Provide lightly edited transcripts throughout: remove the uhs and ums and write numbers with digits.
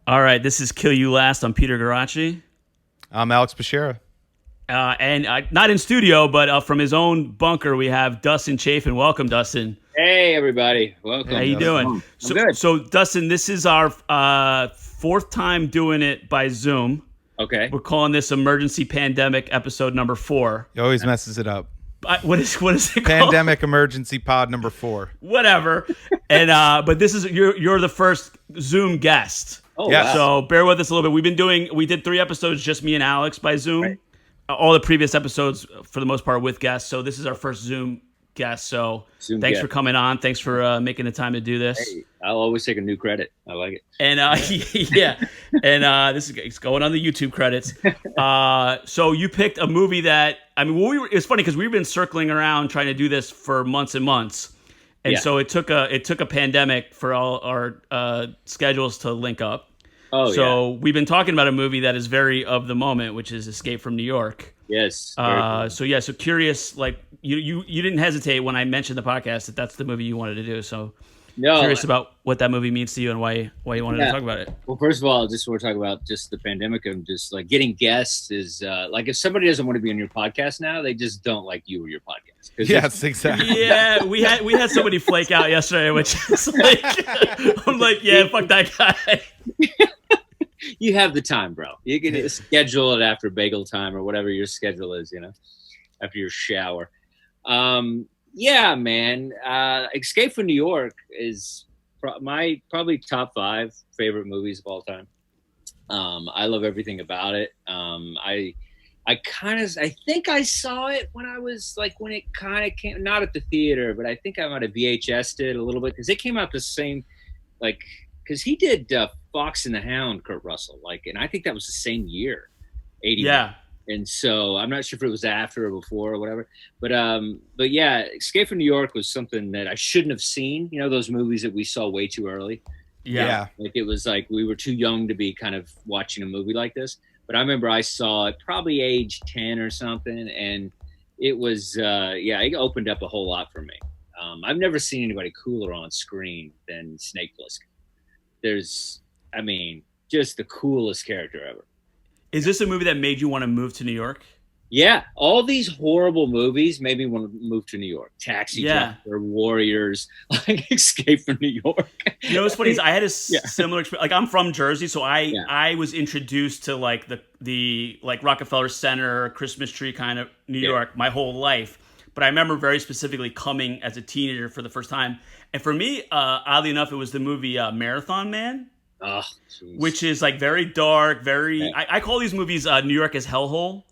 All right, this is Kill You Last. I'm Peter Garacci. I'm Alex Bashera. And not in studio, but from his own bunker, we have Dustin Chafin. Welcome, Dustin. Hey, everybody. Welcome. How you doing? I'm good. So, Dustin, this is our fourth time doing it by Zoom. Okay. We're calling this Emergency Pandemic episode number 4. He always messes it up. What is it called? Pandemic Emergency Pod number 4. Whatever. And but this is you're the first Zoom guest. Oh, yes. wow. So bear with us a little bit. We did 3 episodes, just me and Alex by Zoom. Right. All the previous episodes, for the most part, with guests. So this is our first Zoom guest. So thanks for coming on. Thanks for making the time to do this. Hey, I'll always take a new credit. I like it. And yeah, and this is it's going on the YouTube credits. So you picked a movie that it's funny because we've been circling around trying to do this for months and months, and so it took a pandemic for all our schedules to link up. So we've been talking about a movie that is very of the moment, which is Escape from New York. Yes. So curious, like you didn't hesitate when I mentioned the podcast that that's the movie you wanted to do. So curious about what that movie means to you and why you wanted to talk about it. Well, first of all, just want to talk about just the pandemic and just like getting guests is like if somebody doesn't want to be on your podcast now, they just don't like you or your podcast. Yes, exactly. Yeah, we had somebody flake out yesterday, which is like I'm like, yeah, fuck that guy. You have the time, bro. You can schedule it after bagel time or whatever your schedule is, after your shower. Yeah, man. Escape from New York is my probably top 5 favorite movies of all time. I love everything about it. I think I saw it when it kind of came, not at the theater, but I think I might have VHS'd it a little bit because it came out the same, because he did Fox and the Hound, Kurt Russell, and I think that was the same year, 80. Yeah. And so I'm not sure if it was after or before or whatever, but yeah, Escape from New York was something that I shouldn't have seen. Those movies that we saw way too early. Yeah. It was like we were too young to be kind of watching a movie like this. But I remember I saw it probably age 10 or something, and it was it opened up a whole lot for me. I've never seen anybody cooler on screen than Snake Plissken. Just the coolest character ever. Is this a movie that made you want to move to New York? Yeah, all these horrible movies made me want to move to New York. Taxi Driver, Warriors, Escape from New York. What's funny is I had a similar experience. I'm from Jersey, so I was introduced to the Rockefeller Center, Christmas tree kind of New York my whole life. But I remember very specifically coming as a teenager for the first time. And for me, oddly enough, it was the movie Marathon Man. Oh, which is very dark, very. I call these movies New York as hellhole.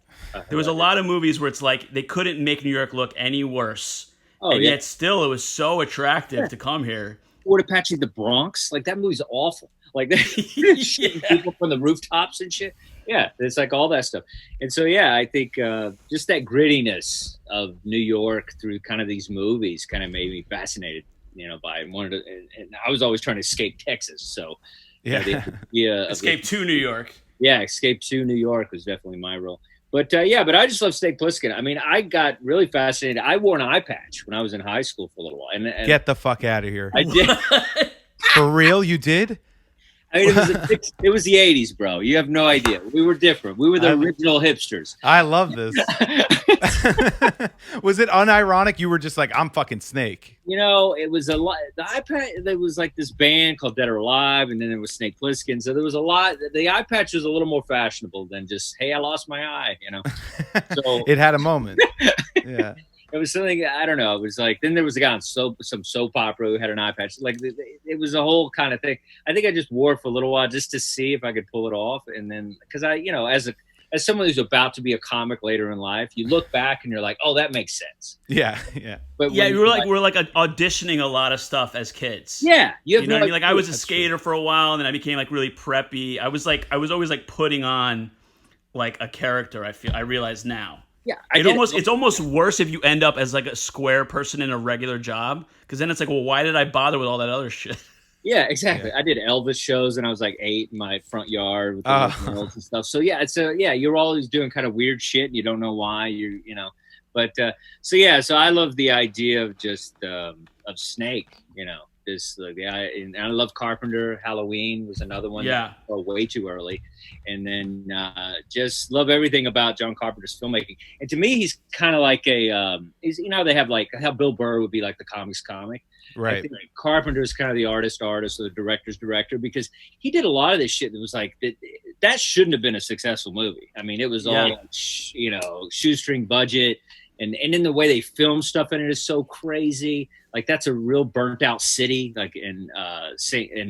There was a lot of movies where it's like they couldn't make New York look any worse, yet still it was so attractive to come here. Fort Apache, the Bronx, that movie's awful. Shooting people from the rooftops and shit. Yeah, it's all that stuff. And so I think just that grittiness of New York through kind of these movies kind of made me fascinated. By and I was always trying to escape Texas, so. Escape to New York. Yeah, Escape to New York was definitely my role. But I just love Snake Plissken. I got really fascinated. I wore an eye patch when I was in high school for a little while. And get the fuck out of here. I did. For real, you did? It was the 80s, bro. You have no idea. We were different. We were the original hipsters. I love this. Was it unironic? You were just like, I'm fucking Snake. It was a lot. The eye patch, there was this band called Dead or Alive, and then there was Snake Plissken. So there was a lot. The eye patch was a little more fashionable than just, hey, I lost my eye, So it had a moment. Yeah. It was something, I don't know. It was then there was a guy on some soap opera who had an eye patch. It was a whole kind of thing. I think I just wore it for a little while just to see if I could pull it off. And then, because as someone who's about to be a comic later in life, you look back and you're like, oh, that makes sense. Yeah. But we were auditioning a lot of stuff as kids. Yeah. You know what I mean? I was a skater for a while, and then I became really preppy. I was always putting on a character. I realize now. Yeah, it's almost worse if you end up as a square person in a regular job, because then it's well, why did I bother with all that other shit? Yeah, exactly. Yeah. I did Elvis shows, and I was 8 in my front yard with the girls and stuff. So you're always doing kind of weird shit, and you don't know why. But so I love the idea of just of Snake, this and I love Carpenter. Halloween was another one. Yeah. Way too early. And then just love everything about John Carpenter's filmmaking. And to me, he's kind of like he's, they have like how Bill Burr would be like the comics comic. Right. I think Carpenter's kind of the artist, or the director's director, because he did a lot of this shit that was like that shouldn't have been a successful movie. I mean, it was all shoestring budget, and in the way they film stuff in it is so crazy. Like that's a real burnt out city, like in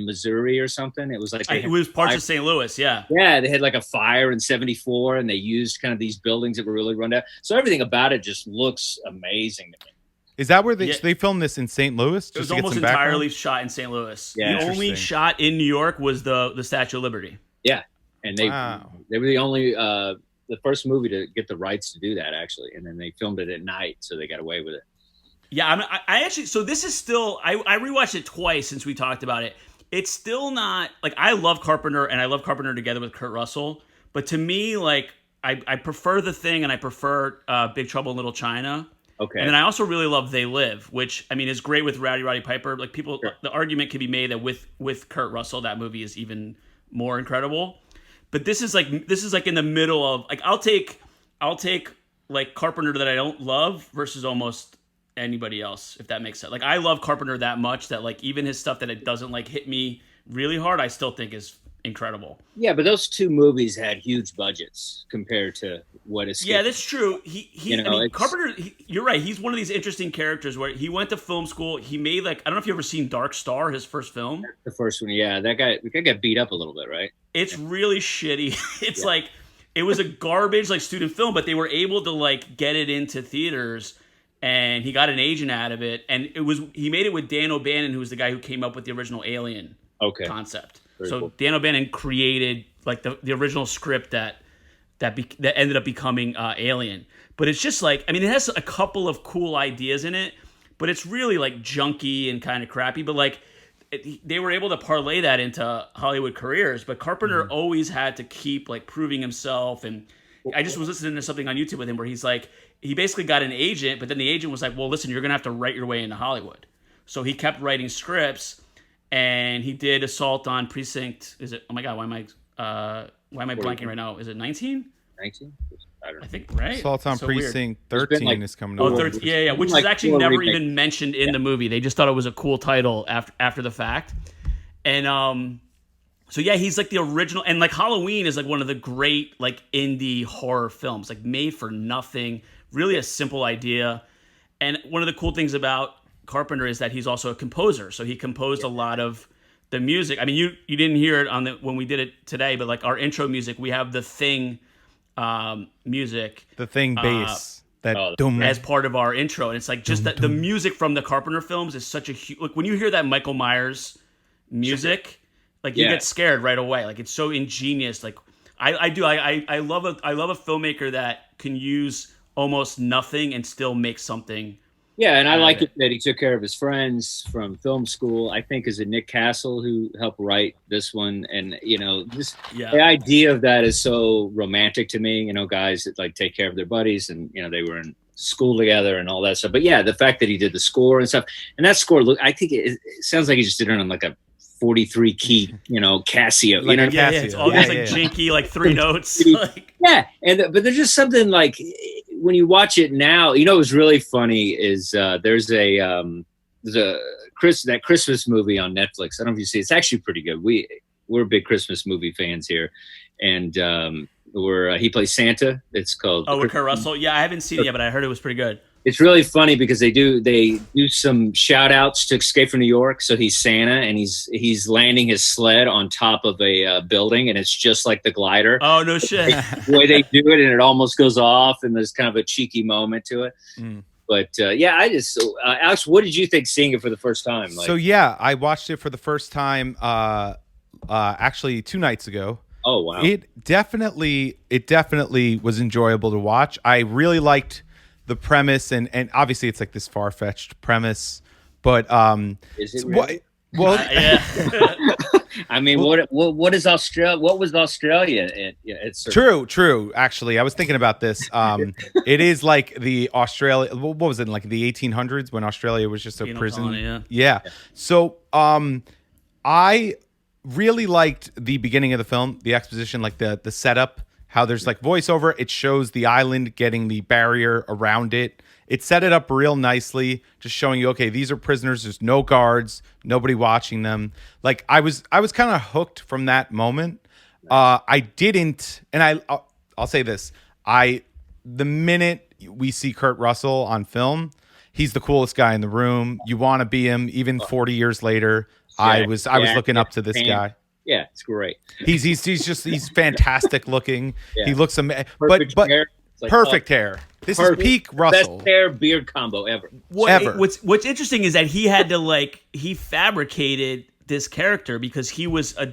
Missouri or something. It was like it was parts of St. Louis, yeah. Yeah, they had like a fire in '74, and they used kind of these buildings that were really run down. So everything about it just looks amazing to me. Is that where they filmed this in St. Louis? It was almost entirely shot in St. Louis. Yeah, the only shot in New York was the Statue of Liberty. Yeah, and they were the only the first movie to get the rights to do that, actually, and then they filmed it at night, so they got away with it. Yeah, I actually, so this is still, I rewatched it twice since we talked about it. It's still not, like, I love Carpenter, and I love Carpenter together with Kurt Russell, but to me, like, I prefer The Thing, and I prefer Big Trouble in Little China. Okay. And then I also really love They Live, which, I mean, is great with Roddy Piper. Like, people, sure. The argument can be made that with Kurt Russell, that movie is even more incredible. But this is like in the middle of, like, I'll take like Carpenter that I don't love versus almost anybody else, if that makes sense. Like, I love Carpenter that much that, like, even his stuff that it doesn't, like, hit me really hard, I still think is incredible. Yeah, but those two movies had huge budgets compared to what is. Yeah, that's true. Carpenter, you're right. He's one of these interesting characters where he went to film school. He made, like, I don't know if you've ever seen Dark Star, his first film. The first one, yeah. That guy got beat up a little bit, right? It's really shitty. It's like, it was a garbage, like, student film, but they were able to, like, get it into theaters, and he got an agent out of it. And he made it with Dan O'Bannon, who was the guy who came up with the original Alien concept. Very cool. Dan O'Bannon created, like, the original script that ended up becoming Alien. But it's just like, I mean, it has a couple of cool ideas in it, but it's really, like, junky and kind of crappy. But, like, they were able to parlay that into Hollywood careers. But Carpenter always had to keep, like, proving himself. And I just was listening to something on YouTube with him where he's like, he basically got an agent, but then the agent was like, well, listen, you're going to have to write your way into Hollywood. So he kept writing scripts. And he did Assault on Precinct. Is it? Oh my God! Why am I blanking right now? Is it 19? 19? I don't know. I think right. Assault on Precinct 13 is coming. Oh, 13, yeah, which is actually never even mentioned in the movie. They just thought it was a cool title after the fact. And so yeah, he's like the original. And like Halloween is like one of the great like indie horror films, like made for nothing. Really a simple idea. And one of the cool things about Carpenter is that he's also a composer, so he composed a lot of the music. I mean, you didn't hear it when we did it today, but like our intro music, we have The Thing music, The Thing bass as part of our intro, and it's like just that the music from the Carpenter films is such a huge. Like when you hear that Michael Myers music, like you get scared right away. Like it's so ingenious. Like I love a filmmaker that can use almost nothing and still make something. Yeah, and I like it that he took care of his friends from film school. I think is it Nick Castle who helped write this one, and the idea of that is so romantic to me. Guys that like take care of their buddies, and they were in school together and all that stuff. But yeah, the fact that he did the score and stuff, and that score, I think it sounds like he just did it on like a 43 key, Casio. Like Casio. It's all these like jinky, like 3 notes. Yeah, but there's just something like. When you watch it now, what's really funny is there's that Christmas movie on Netflix. I don't know if you see it. It's actually pretty good. We're big Christmas movie fans here, and he plays Santa. It's called with Kurt Russell. Yeah, I haven't seen it yet, but I heard it was pretty good. It's really funny because they do some shout outs to Escape from New York. So he's Santa and he's landing his sled on top of a building, and it's just like the glider. Oh, no shit. The way they do it, and it almost goes off, and there's kind of a cheeky moment to it. But Alex, what did you think seeing it for the first time? So yeah, I watched it for the first time actually 2 nights ago. Oh wow. It definitely was enjoyable to watch. I really liked the premise, and obviously it's like this far-fetched premise, but is it really? Well, I mean, what is Australia? What was Australia? It's true. Actually, I was thinking about this. It is like the Australia. What was it, like the 1800s when Australia was just a prison? Colony, yeah. So, I really liked the beginning of the film, the exposition, like the setup. How there's like voiceover. It shows the island getting the barrier around it. It set it up real nicely, just showing you, okay, these are prisoners. There's no guards, nobody watching them. Like I was kind of hooked from that moment. I didn't, and I'll say this: the minute we see Kurt Russell on film, he's the coolest guy in the room. You want to be him, even 40 years later. Yeah, I was looking up to this guy. Yeah, it's great. He's fantastic looking. Yeah. He looks amazing. But hair. Like, perfect hair. This is peak Russell. Best hair beard combo ever. What's interesting is that he had to he fabricated this character because he was a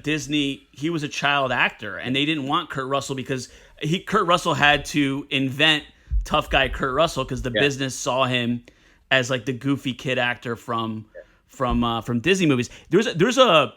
child actor, and they didn't want Kurt Russell because Kurt Russell had to invent tough guy Kurt Russell because the business saw him as like the goofy kid actor from Disney movies. There's a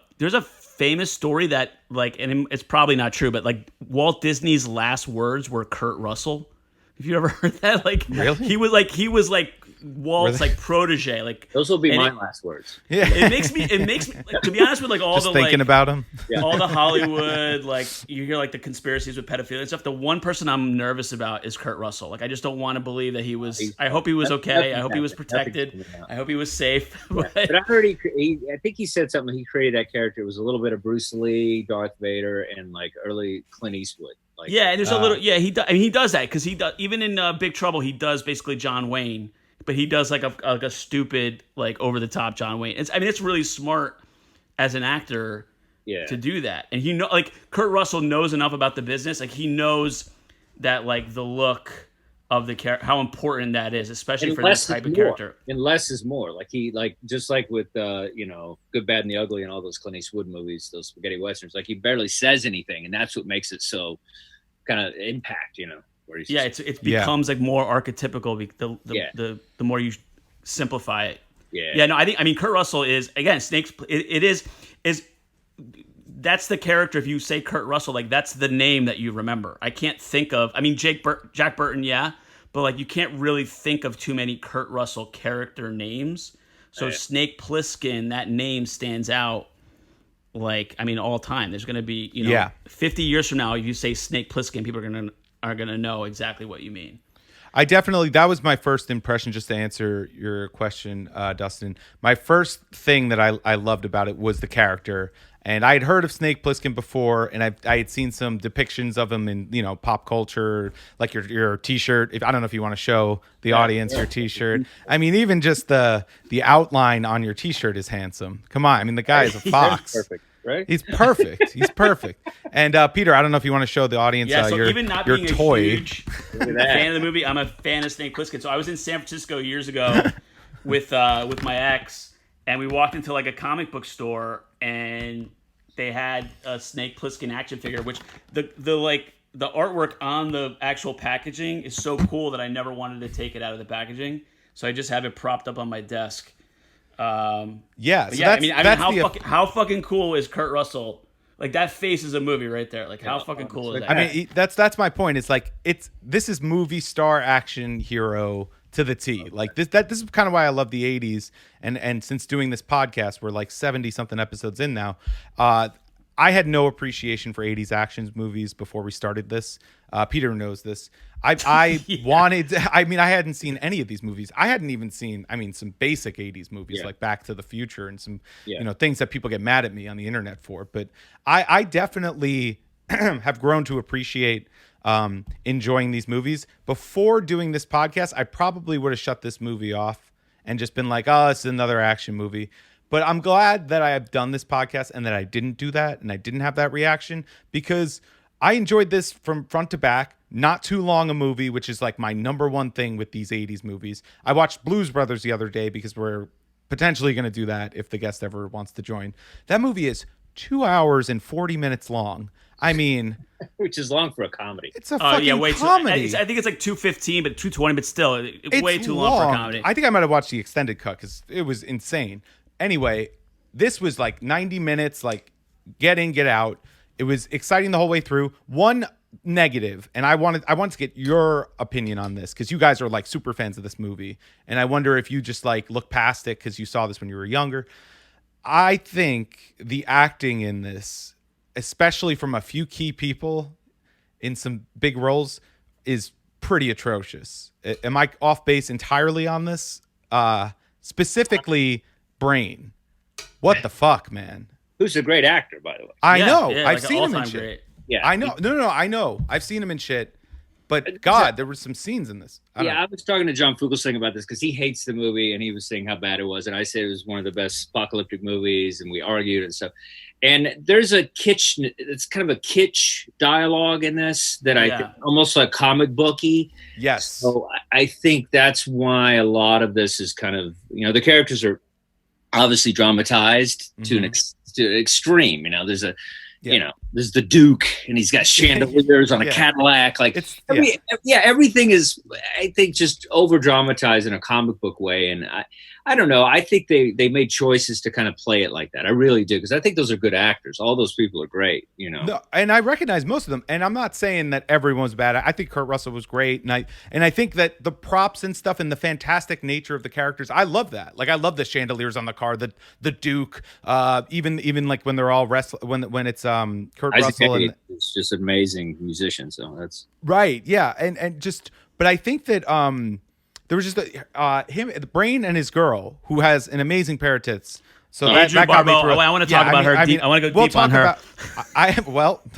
famous story that and it's probably not true, but like Walt Disney's last words were Kurt Russell. Have you ever heard that? Like, really? He was like Walt's like protege. Like those will be my last words. Yeah. It makes me like, to be honest with like all just the thinking about him. All the Hollywood, like you hear like the conspiracies with pedophilia and stuff. The one person I'm nervous about is Kurt Russell. Like I just don't want to believe that he was. I hope he was okay. I hope he was protected. I hope he was safe. Yeah. But I heard I think he said something. He created that character. It was a little bit of Bruce Lee, Darth Vader, and like early Clint Eastwood. Like, yeah, and there's a little. Yeah, he does. I mean, he does that because he does. Even in Big Trouble, he does basically John Wayne, but he does like a stupid, like over the top John Wayne. It's really smart as an actor to do that, and like Kurt Russell knows enough about the business. Like he knows that like the look of the character, how important that is, especially for this type of character. And less is more. Like he just like with Good, Bad, and the Ugly and all those Clint Eastwood movies, those spaghetti westerns. Like he barely says anything, and that's what makes it so kind of impact. Where he's it becomes like more archetypical. The more you simplify it. Yeah. No, I mean Kurt Russell is again Snake's. It is that's the character. If you say Kurt Russell, like that's the name that you remember. I can't think of. I mean Jack Burton, yeah, but like you can't really think of too many Kurt Russell character names. So Snake Plissken, that name stands out. Like I mean, all time. There's going to be 50 years from now, if you say Snake Plissken, people are gonna know exactly what you mean. That was my first impression, just to answer your question, Dustin. My first thing that I loved about it was the character. And I had heard of Snake Plissken before, and I had seen some depictions of him in pop culture, like your T-shirt. I don't know if you want to show the audience your T-shirt. I mean, even just the outline on your T-shirt is handsome. Come on, I mean the guy is a fox. Perfect, right? He's perfect. He's perfect. And Peter, I don't know if you want to show the audience your even not your being toy. A huge fan of the movie, I'm a fan of Snake Plissken. So I was in San Francisco years ago with my ex, and we walked into like a comic book store, and they had a Snake Plissken action figure, which the artwork on the actual packaging is so cool that I never wanted to take it out of the packaging. So I just have it propped up on my desk. How fucking cool is Kurt Russell? Like that face is a movie right there. Like how fucking cool is that? I mean, that's my point. It's like this is movie star action hero to the T. Like this is kind of why I love the 80s. And since doing this podcast, we're like 70 something episodes in now. I had no appreciation for 80s action movies before we started this. Peter knows this. I wanted, I hadn't seen any of these movies. I hadn't even seen, some basic 80s movies like Back to the Future and some, things that people get mad at me on the internet for. But I definitely have grown to appreciate enjoying these movies. Before doing this podcast, I probably would have shut this movie off and just been like, oh, it's another action movie. But I'm glad that I have done this podcast and that I didn't do that and I didn't have that reaction, because I enjoyed this from front to back. Not too long a movie, which is like my number one thing with these 80s movies. I watched Blues Brothers the other day because we're potentially going to do that if the guest ever wants to join. That movie is 2 hours and 40 minutes long. Which is long for a comedy. It's a fucking comedy. I think it's like 2:15, but 2:20, but still, it's way too long for a comedy. I think I might have watched the extended cut because it was insane. Anyway, this was like 90 minutes, like get in, get out. It was exciting the whole way through. One negative, and I wanted to get your opinion on this because you guys are like super fans of this movie, and I wonder if you just like look past it because you saw this when you were younger. I think the acting in this, especially from a few key people in some big roles, is pretty atrocious. Am I off base entirely on this? Specifically, Brain. What the fuck, man? Who's a great actor, by the way. I know. Yeah, I've like seen him in all-time shit. great. Yeah, I know. No, I know. I've seen him in shit. But God, there were some scenes in this. I was talking to John Fugelsang about this because he hates the movie, and he was saying how bad it was, and I said it was one of the best apocalyptic movies, and we argued and stuff. And there's a kitsch. It's kind of a kitsch dialogue in this that I think almost like comic booky. Yes. So I think that's why a lot of this is kind of, the characters are obviously dramatized to an extreme. There's a there's the Duke, and he's got chandeliers on a Cadillac. Like everything is, I think, just over dramatized in a comic book way. And I don't know. I think they made choices to kind of play it like that. I really do, because I think those are good actors. All those people are great. No, and I recognize most of them. And I'm not saying that everyone's bad. I think Kurt Russell was great, and I think that the props and stuff and the fantastic nature of the characters, I love that. Like I love the chandeliers on the car, the Duke, even like when they're all when it's Kurt Russell and it's just an amazing musician. So that's right. Yeah, and just, but I think that there was just the Brain and his girl, who has an amazing pair of tits. So that got me through. I want to talk about her. I want to go deep on her.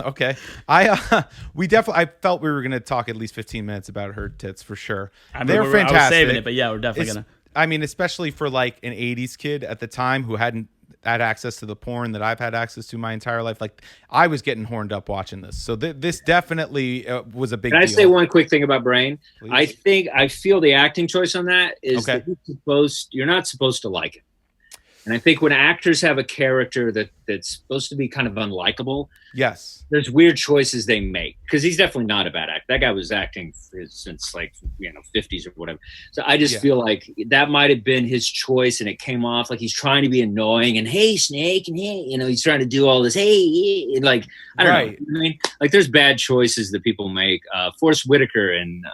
Okay. I felt we were going to talk at least 15 minutes about her tits for sure. They're fantastic. I was saving it, but yeah, we're definitely going to. I mean, especially for like an 80s kid at the time who hadn't had access to the porn that I've had access to my entire life. Like I was getting horned up watching this. So this definitely was a big deal. Can I say one quick thing about Brain? Please. I feel the acting choice on that is that you're not supposed to like it. And I think when actors have a character that's supposed to be kind of unlikable, yes, there's weird choices they make, because he's definitely not a bad actor. That guy was acting since 50s or whatever. So I just feel like that might have been his choice, and it came off like he's trying to be annoying and hey Snake, and hey, he's trying to do all this and like I don't know. You know what I mean, like there's bad choices that people make. Forrest Whitaker and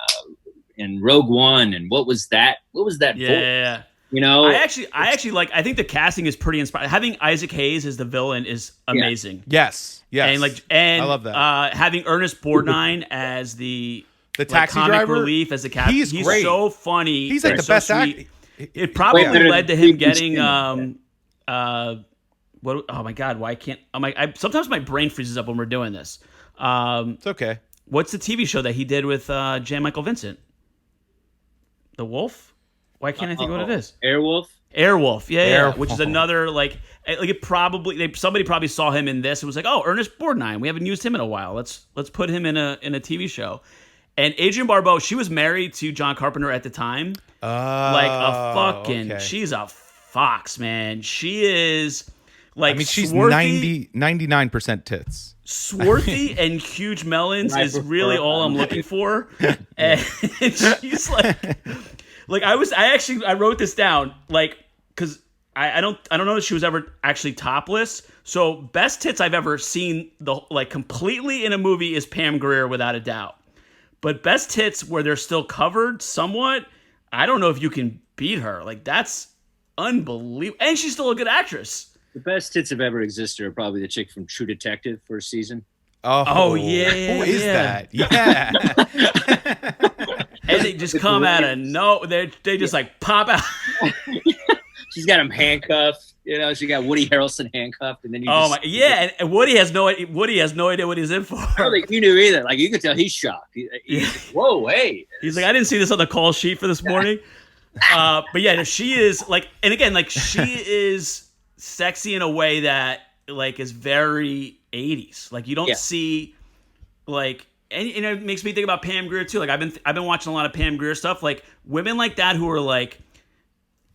Rogue One, and what was that? What was that? Yeah. I actually like. I think the casting is pretty inspiring. Having Isaac Hayes as the villain is amazing. Yes, and I love that. Having Ernest Borgnine as the taxi comic driver, relief as the captain. He's great. So funny. He's like the best actor. It probably led to him getting what? Oh my God! Why can't? Sometimes my brain freezes up when we're doing this. It's okay. What's the TV show that he did with Jan Michael Vincent? The Wolf. Why can't I think of what it is? Airwolf, yeah. Which is another somebody probably saw him in this and was like, oh, Ernest Borgnine, we haven't used him in a while. Let's put him in a TV show. And Adrienne Barbeau, she was married to John Carpenter at the time. She's a fox, man. She is like, she's swarthy, 99% tits. Swarthy and huge melons is really all I'm looking for. And she's like I wrote this down, like, because I don't know that she was ever actually topless. So best tits I've ever seen completely in a movie is Pam Grier, without a doubt. But best tits where they're still covered somewhat, I don't know if you can beat her. Like that's unbelievable, and she's still a good actress. The best tits have ever existed are probably the chick from True Detective first season. Oh yeah, who is that? Yeah. And they just come out of they just like pop out. She's got him handcuffed. She got Woody Harrelson handcuffed, and then and Woody has no idea what he's in for. I don't think you knew either. Like you could tell he's shocked. He's whoa, hey. He's like, I didn't see this on the call sheet for this morning. But yeah, she is like, and again, like she is sexy in a way that like is very 80s. Like you don't see like. And it makes me think about Pam Grier too. Like I've been watching a lot of Pam Grier stuff. Like women like that who are like,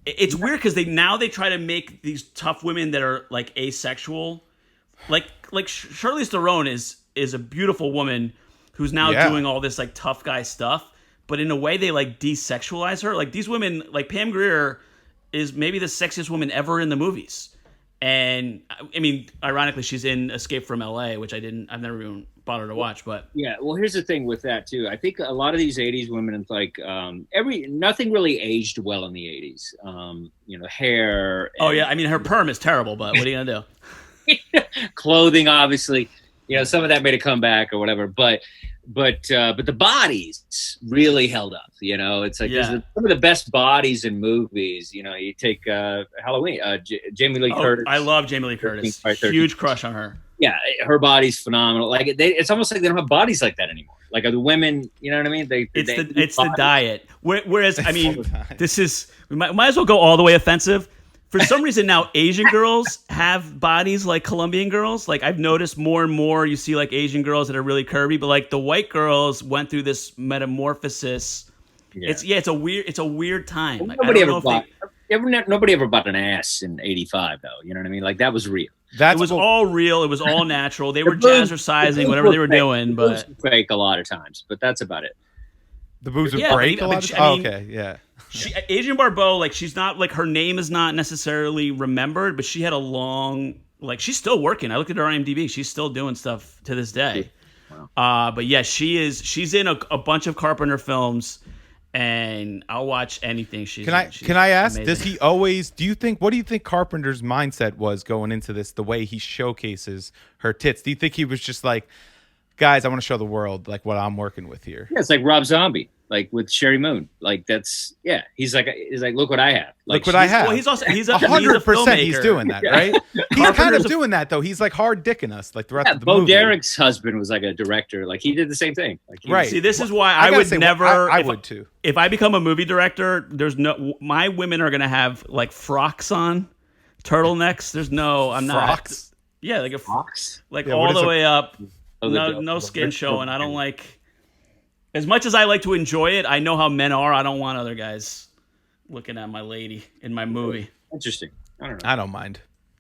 it's weird because they try to make these tough women that are like asexual. Like Charlize Theron is a beautiful woman who's now doing all this like tough guy stuff. But in a way they like desexualize her. Like these women, like Pam Grier is maybe the sexiest woman ever in the movies. And I mean, ironically, she's in Escape from LA, which I've never even bothered to watch. But yeah, well, here's the thing with that too. I think a lot of these '80s women, it's like nothing really aged well in the '80s. Hair. Oh yeah, I mean, her perm is terrible, but what are you gonna do? Clothing, obviously, some of that made a comeback or whatever, but the bodies really held up. It's like some of the best bodies in movies. You take Halloween, Jamie Lee Curtis. I love Jamie Lee Curtis. Huge crush on her. Yeah, her body's phenomenal. Like it's almost like they don't have bodies like that anymore. Like the women, you know what I mean? It's the diet. Whereas I mean, we might as well go all the way offensive. For some reason now, Asian girls have bodies like Colombian girls. Like I've noticed more and more, you see like Asian girls that are really curvy, but like the white girls went through this metamorphosis. Yeah. It's a weird time. Like, nobody ever bought an ass in '85 though. You know what I mean? Like that was real. It was all real. It was all natural. They were jazzercising whatever they were doing, but fake a lot of times. But that's about it. The boobs would break a lot of times? Okay, yeah. Adrienne Barbeau, like she's not like her name is not necessarily remembered, but she had a long she's still working. I looked at her IMDb; she's still doing stuff to this day. Wow. But yeah, she's in a bunch of Carpenter films, and I'll watch anything she's. Can I ask? Amazing. Does he always? What do you think Carpenter's mindset was going into this? The way he showcases her tits. Do you think he was just like, guys, I want to show the world like what I'm working with here? Yeah, it's like Rob Zombie. Like with Sherry Moon, like that's He's like, look what I have. Like, look what I have. Well, he's a 100%. He's doing that, right? He's kind of doing that though. He's like hard dicking us, like throughout the movie. Bo Derek's husband was like a director. Like he did the same thing. Like, right. See, this is why I would never. I would too. If I become a movie director, my women are gonna have like frocks on, turtlenecks. I'm not. Frocks? Yeah, like a frocks. Like all the way up. No skin showing. I don't like. As much as I like to enjoy it, I know how men are. I don't want other guys looking at my lady in my movie. Interesting. I don't know. I don't mind.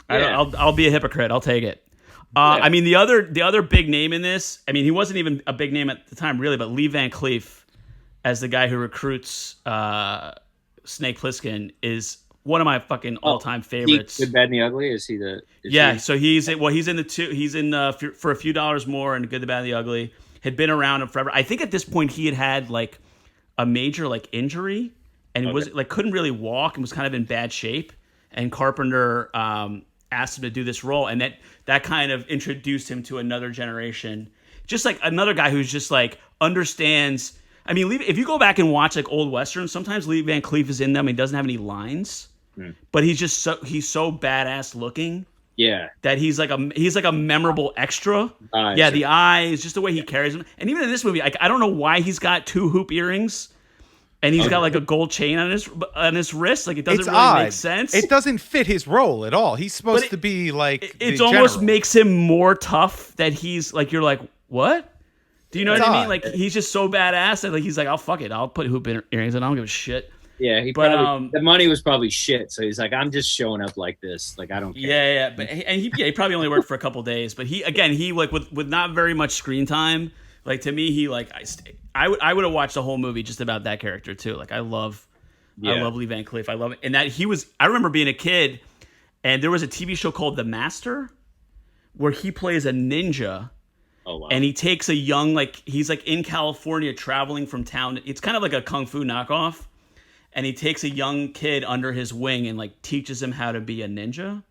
I'll be a hypocrite. I'll take it. I mean, the other big name in this. I mean, he wasn't even a big name at the time, really. But Lee Van Cleef, as the guy who recruits Snake Plissken, is one of my fucking all-time favorites. Good, Bad, and the Ugly. Is he the? So he's in the two. He's in For a Few Dollars More and Good, the Bad, and the Ugly. Had been around forever. I think at this point he had like a major like injury and was like couldn't really walk and was kind of in bad shape. And Carpenter asked him to do this role, and that kind of introduced him to another generation, just like another guy who's just like understands. I mean, if you go back and watch like old westerns, sometimes Lee Van Cleef is in them. He doesn't have any lines, but he's so badass looking. Yeah, that he's like a memorable extra. The eyes, just the way he carries them. And even in this movie, I don't know why he's got 2 hoop earrings, and he's got like a gold chain on his wrist. Like it doesn't really make sense. It doesn't fit his role at all. He's supposed to be like it almost makes him more tough. That he's like you're like what? Do you know what I mean? Like he's just so badass that like he's like I'll fuck it. I'll put hoop earrings and I don't give a shit. Yeah, the money was probably shit, so he's like, I'm just showing up like this, like I don't care. Yeah, but he probably only worked for a couple days, but he like with not very much screen time, like to me he like I would have watched the whole movie just about that character too. Like I love Lee Van Cleef, I love it, and that I remember being a kid, and there was a TV show called The Master, where he plays a ninja. Oh, wow. And he takes a young he's like in California traveling from town. It's kind of like a kung fu knockoff. And he takes a young kid under his wing and like teaches him how to be a ninja.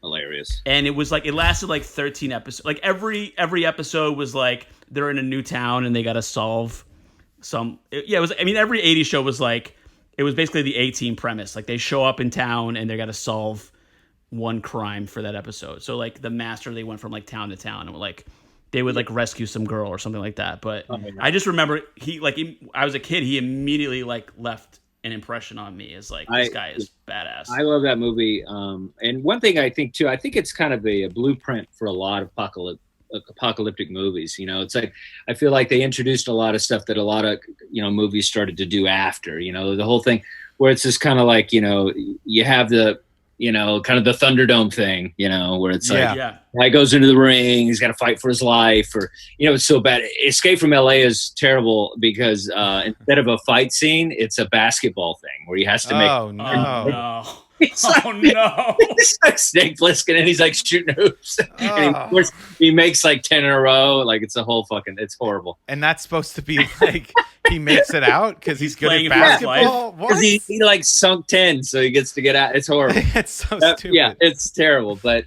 Hilarious. And it was like it lasted like 13 episodes. Like every episode was like they're in a new town and they got to solve some. It was. I mean, every '80s show was like it was basically the A-Team premise. Like they show up in town and they got to solve one crime for that episode. So like The Master, they went from like town to town and like they would like rescue some girl or something like that. But I just remember I was a kid. He immediately like left an impression on me as like this guy is badass. I love that movie. And one thing I think too, I think it's kind of a blueprint for a lot of apocalyptic movies. It's like I feel like they introduced a lot of stuff that a lot of movies started to do after. The whole thing where it's just kind of like you have the kind of the Thunderdome thing, where it's like guy goes into the ring, he's got to fight for his life, or it's so bad. Escape from LA is terrible because instead of a fight scene, it's a basketball thing where he has to make. No. He's like, Oh no! He's like Snake Plissken, and he's like shooting hoops. And of course, he makes like 10 in a row. Like it's it's horrible. And that's supposed to be like he makes it out because he's good playing at basketball. Because he like sunk 10, so he gets to get out. It's horrible. It's so stupid. Yeah, it's terrible. But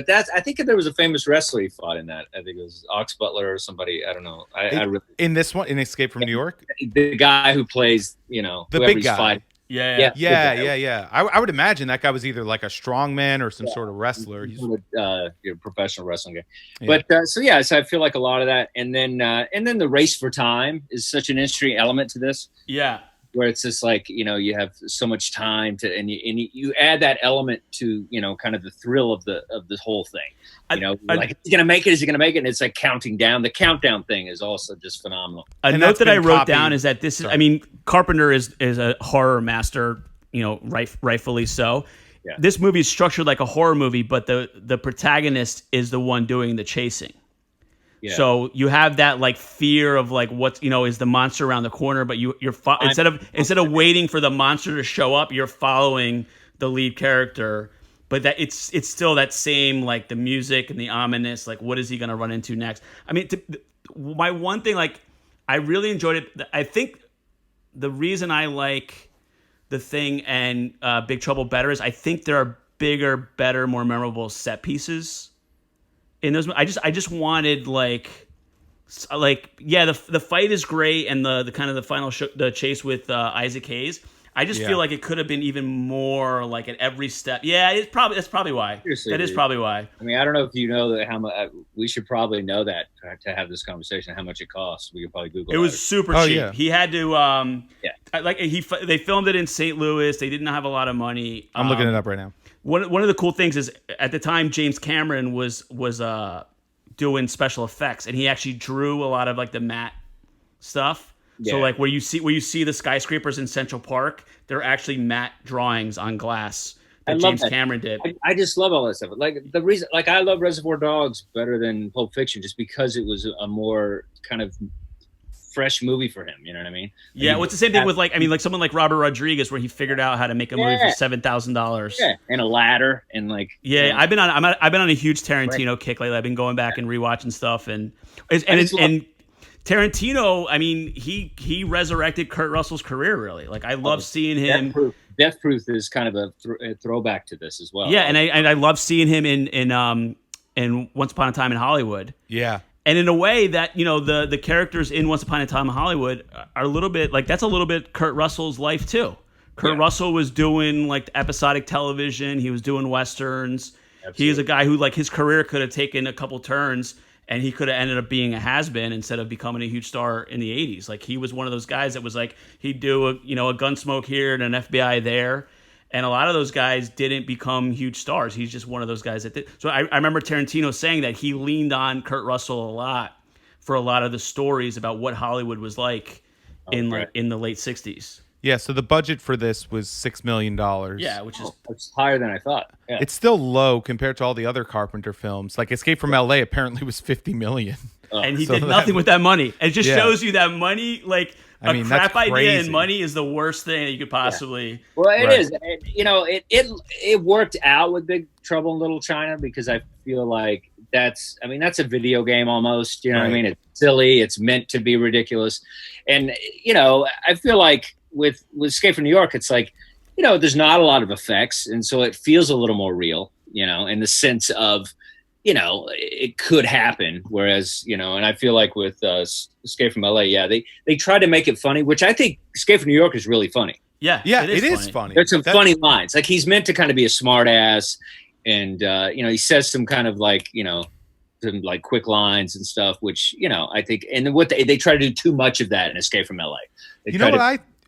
that's, I think there was a famous wrestler he fought in that. I think it was Ox Butler or somebody. I don't know. I really, in this one, in Escape from New York, the guy who plays, the whoever big he's guy. fighting. Yeah. I would imagine that guy was either like a strong man or some sort of wrestler. He's a professional wrestling guy. Yeah. But so I feel like a lot of that, and then the race for time is such an interesting element to this. Yeah. Where it's just like, you have so much time to, and you add that element to, kind of the thrill of the whole thing. Like, is he going to make it? Is he going to make it? And it's like counting down. The countdown thing is also just phenomenal. A note that I wrote down is that this is, I mean, Carpenter is a horror master, rightfully so. Yeah. This movie is structured like a horror movie, but the protagonist is the one doing the chasing. Yeah. So you have that like fear of like what is the monster around the corner, but you're instead of waiting for the monster to show up, you're following the lead character. But that it's still that same like the music and the ominous, like what is he going to run into next? I mean, my one thing, like I really enjoyed it. I think the reason I like The Thing and Big Trouble better is I think there are bigger, better, more memorable set pieces in those. I just wanted the fight is great and the kind of the final the chase with Isaac Hayes. I just feel like it could have been even more like at every step. Yeah, that's probably why. Seriously, that is probably why. I mean, I don't know if you know that how much we should probably know that to have this conversation. How much it costs? We could probably Google. It was super cheap. Yeah. He had to. They filmed it in St. Louis. They didn't have a lot of money. I'm looking it up right now. One of the cool things is at the time James Cameron was doing special effects, and he actually drew a lot of like the matte stuff. Yeah. So like where you see the skyscrapers in Central Park, they're actually matte drawings on glass that James Cameron did. I just love all that stuff. Like the reason, like I love Reservoir Dogs better than Pulp Fiction, just because it was a more kind of fresh movie for him. You know what I mean? Yeah, well, it's the same thing with like someone like Robert Rodriguez, where he figured out how to make a movie for $7,000. Yeah, and a ladder and like. Yeah, I've been on a huge Tarantino kick lately. I've been going back and rewatching stuff and Tarantino, I mean, he resurrected Kurt Russell's career, really. Like, I love seeing him. Death Proof is kind of a throwback to this as well. Yeah, and I love seeing him in Once Upon a Time in Hollywood. Yeah. And in a way that, the characters in Once Upon a Time in Hollywood are a little bit, like, that's a little bit Kurt Russell's life, too. Kurt Russell was doing, like, episodic television. He was doing Westerns. Absolutely. He is a guy who, like, his career could have taken a couple turns, and he could have ended up being a has-been instead of becoming a huge star in the 80s. Like, he was one of those guys that was like, he'd do a Gunsmoke here and an FBI there. And a lot of those guys didn't become huge stars. He's just one of those guys that did. So I remember Tarantino saying that he leaned on Kurt Russell a lot for a lot of the stories about what Hollywood was like in the late 60s. Yeah, so the budget for this was $6 million. Yeah, which is it's higher than I thought. Yeah. It's still low compared to all the other Carpenter films. Like Escape from LA apparently was $50 million. And he did nothing with that money. It just shows you that money, like a crap idea and money is the worst thing that you could possibly. Yeah. Well, it is. It worked out with Big Trouble in Little China because I feel like that's a video game almost. You know what I mean? It's silly. It's meant to be ridiculous, and I feel like with Escape from New York, it's like there's not a lot of effects, and so it feels a little more real. In the sense of it could happen. Whereas, and I feel like with Escape from LA, they try to make it funny, which I think Escape from New York is really funny. Yeah, it is funny. There's some funny lines. Like he's meant to kind of be a smart ass, and he says some kind of like some like quick lines and stuff, which I think, and what they try to do too much of that in Escape from LA.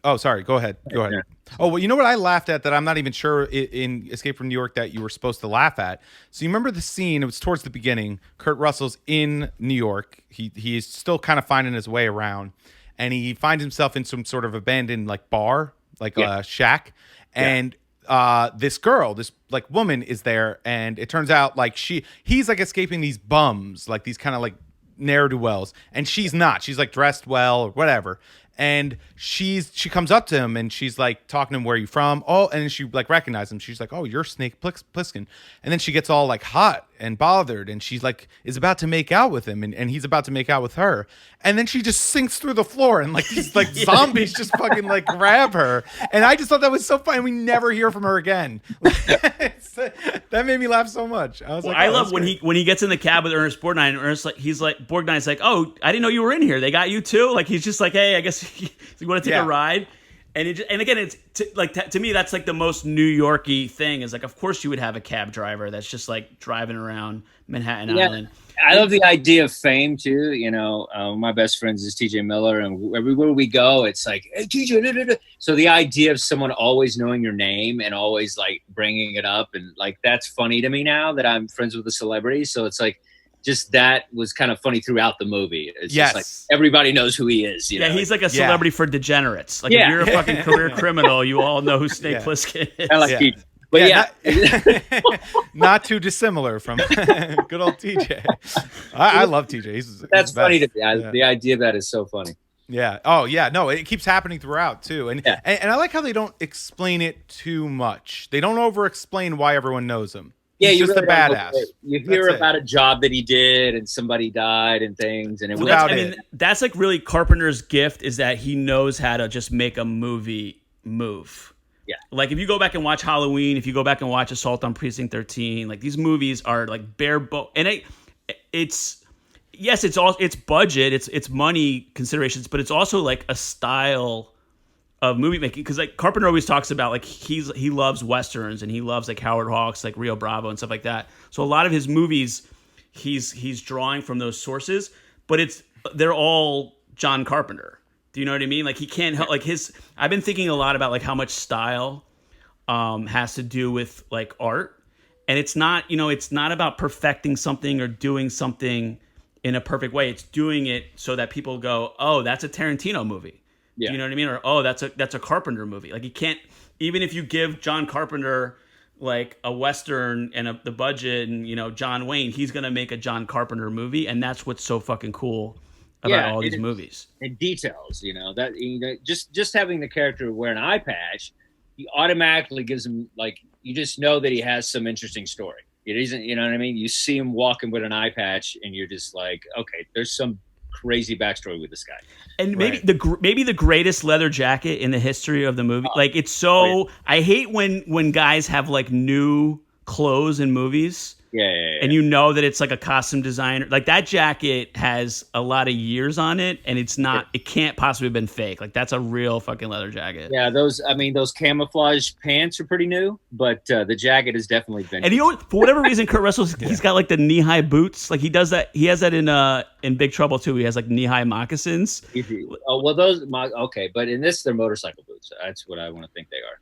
Oh, sorry. Go ahead. Yeah. Oh, well, you know what I laughed at that I'm not even sure in Escape from New York that you were supposed to laugh at? So you remember the scene, it was towards the beginning, Kurt Russell's in New York. He's still kind of finding his way around, and he finds himself in some sort of abandoned like bar, like a shack. And this girl, this like woman is there, and it turns out like he's like escaping these bums, like these kind of like ne'er-do-wells, and she's not. She's like dressed well or whatever. And she comes up to him and she's like talking to him, where are you from? Oh, and she like recognizes him. She's like, oh, you're Snake Plissken. And then she gets all like hot and bothered, and she's like is about to make out with him, and he's about to make out with her. And then she just sinks through the floor, and like these like zombies just fucking like grab her. And I just thought that was so funny. We never hear from her again. That made me laugh so much. I was like, I love when he gets in the cab with Ernest Borgnine, and Ernest Borgnine's like, oh, I didn't know you were in here. They got you too. Like he's just like, hey, I guess you want to take a ride. And again, it's to me that's like the most New York-y thing is like, of course you would have a cab driver that's just like driving around Manhattan Island. I love the idea of fame too. You know, my best friends is TJ Miller, and everywhere we go, it's like, hey, TJ. So the idea of someone always knowing your name and always like bringing it up, and like that's funny to me now that I'm friends with a celebrity. So it's like, just that was kind of funny throughout the movie. It's just like everybody knows who he is. You know? He's like a celebrity for degenerates. Like if you're a fucking career criminal, you all know who Snake Plissken is. I like But not too dissimilar from good old TJ. I love TJ. That's funny to me. The idea of that is so funny. Yeah. Oh, yeah. No, it keeps happening throughout too, and I like how they don't explain it too much. They don't over-explain why everyone knows him. Yeah, he's you're just a badass. You hear about a job that he did, and somebody died, and things, and that's like really Carpenter's gift is that he knows how to just make a movie move. Yeah, like if you go back and watch Halloween, if you go back and watch Assault on Precinct 13, like these movies are like bare bone, and it's budget, it's money considerations, but it's also like a style of movie making, because like Carpenter always talks about like he loves westerns and he loves like Howard Hawks, like Rio Bravo and stuff like that. So a lot of his movies, he's drawing from those sources, but they're all John Carpenter. Do you know what I mean? Like he can't help I've been thinking a lot about like how much style has to do with like art, and it's not about perfecting something or doing something in a perfect way. It's doing it so that people go, oh, that's a Tarantino movie. Yeah. You know what I mean? Or, oh, that's a Carpenter movie. Like you can't, even if you give John Carpenter like a Western and the budget and, John Wayne, he's going to make a John Carpenter movie. And that's what's so fucking cool about all these movies. And details, that just having the character wear an eye patch, he automatically gives him like, you just know that he has some interesting story. It isn't, you know what I mean? You see him walking with an eye patch and you're just like, okay, there's some crazy backstory with this guy, and maybe the greatest leather jacket in the history of the movie. Like it's so I hate when guys have like new clothes in movies. And that it's like a costume designer. Like that jacket has a lot of years on it, and it can't possibly have been fake. Like that's a real fucking leather jacket. Yeah, those camouflage pants are pretty new, but the jacket has definitely been. And for whatever reason, Kurt Russell, he's got like the knee-high boots. Like he does that. He has that in Big Trouble too. He has like knee-high moccasins. Oh well, okay, but in this they're motorcycle boots. That's what I want to think they are.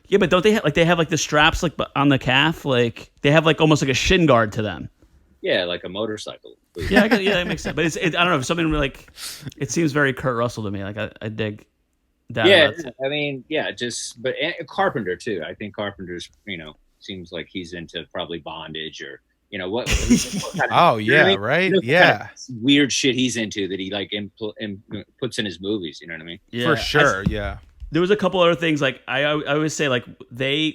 Yeah, but don't they have like the straps like on the calf? Like they have like almost like a shin guard to them. Yeah, like a motorcycle. Yeah, that makes sense. But I don't know, something like it seems very Kurt Russell to me. Like I dig that. Yeah, but Carpenter too. I think Carpenter's seems like he's into probably bondage or what kind of, right? Yeah, weird shit he's into that he like puts in his movies. You know what I mean? Yeah, for sure. Yeah. There was a couple other things, like I always say, like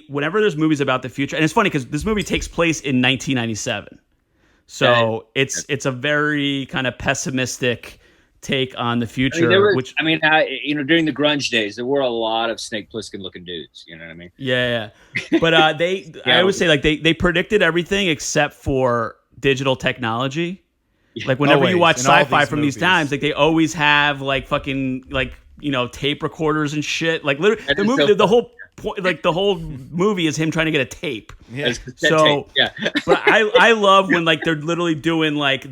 whenever there's movies about the future, and it's funny because this movie takes place in 1997, so it's a very kind of pessimistic take on the future. During the grunge days, there were a lot of Snake Plissken looking dudes. You know what I mean? Yeah. But I always say like they predicted everything except for digital technology. Like whenever you watch sci-fi from these times, like they always have like fucking like. Tape recorders and shit. Like literally, the movie, the whole point, like the whole movie is him trying to get a tape. Yeah. So, but I love when like they're literally doing like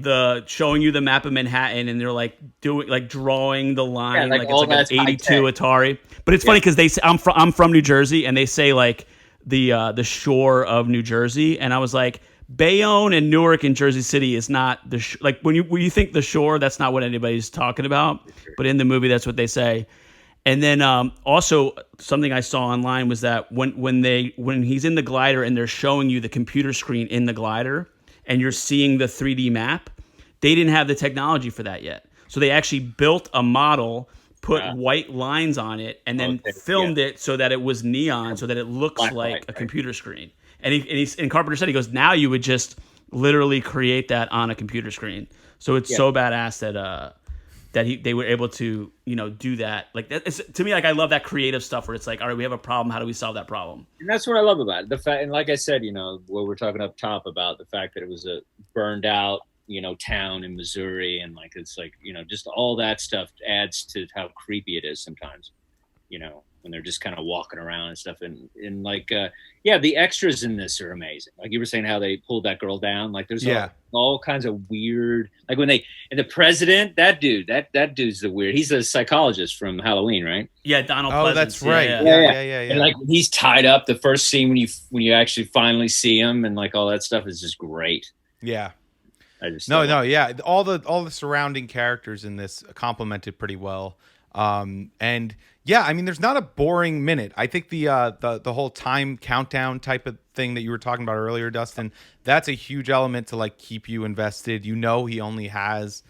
showing you the map of Manhattan and they're like doing like drawing the line like it's like an '82 Atari. But it's funny because they say I'm from New Jersey and they say like the shore of New Jersey, and I was like. Bayonne and Newark and Jersey City is not like when you think the shore, that's not what anybody's talking about. But in the movie, that's what they say. And then also something I saw online was that when he's in the glider and they're showing you the computer screen in the glider and you're seeing the 3D map, they didn't have the technology for that yet. So they actually built a model, put white lines on it and then filmed it so that it was neon, so that it looks like a computer screen. And Carpenter said, he goes, now you would just literally create that on a computer screen. So it's so badass that they were able to, do that. Like, to me, like, I love that creative stuff where it's like, all right, we have a problem. How do we solve that problem? And that's what I love about it. The fact, and like I said, what we're talking up top about the fact that it was a burned out, town in Missouri, and like it's like, just all that stuff adds to how creepy it is sometimes, when they're just kind of walking around and stuff. And like, the extras in this are amazing. Like you were saying, how they pulled that girl down. Like there's all kinds of weird, like when and the president, that dude's the weird. He's a psychologist from Halloween, right? Yeah, Donald. Oh, Pleasance. that's right. Yeah. And like he's tied up. The first scene when you actually finally see him, and like all that stuff is just great. Yeah. Yeah. All the surrounding characters in this complemented pretty well. And yeah, I mean, there's not a boring minute. I think the whole time countdown type of thing that you were talking about earlier, Dustin, that's a huge element to like keep you invested. He only has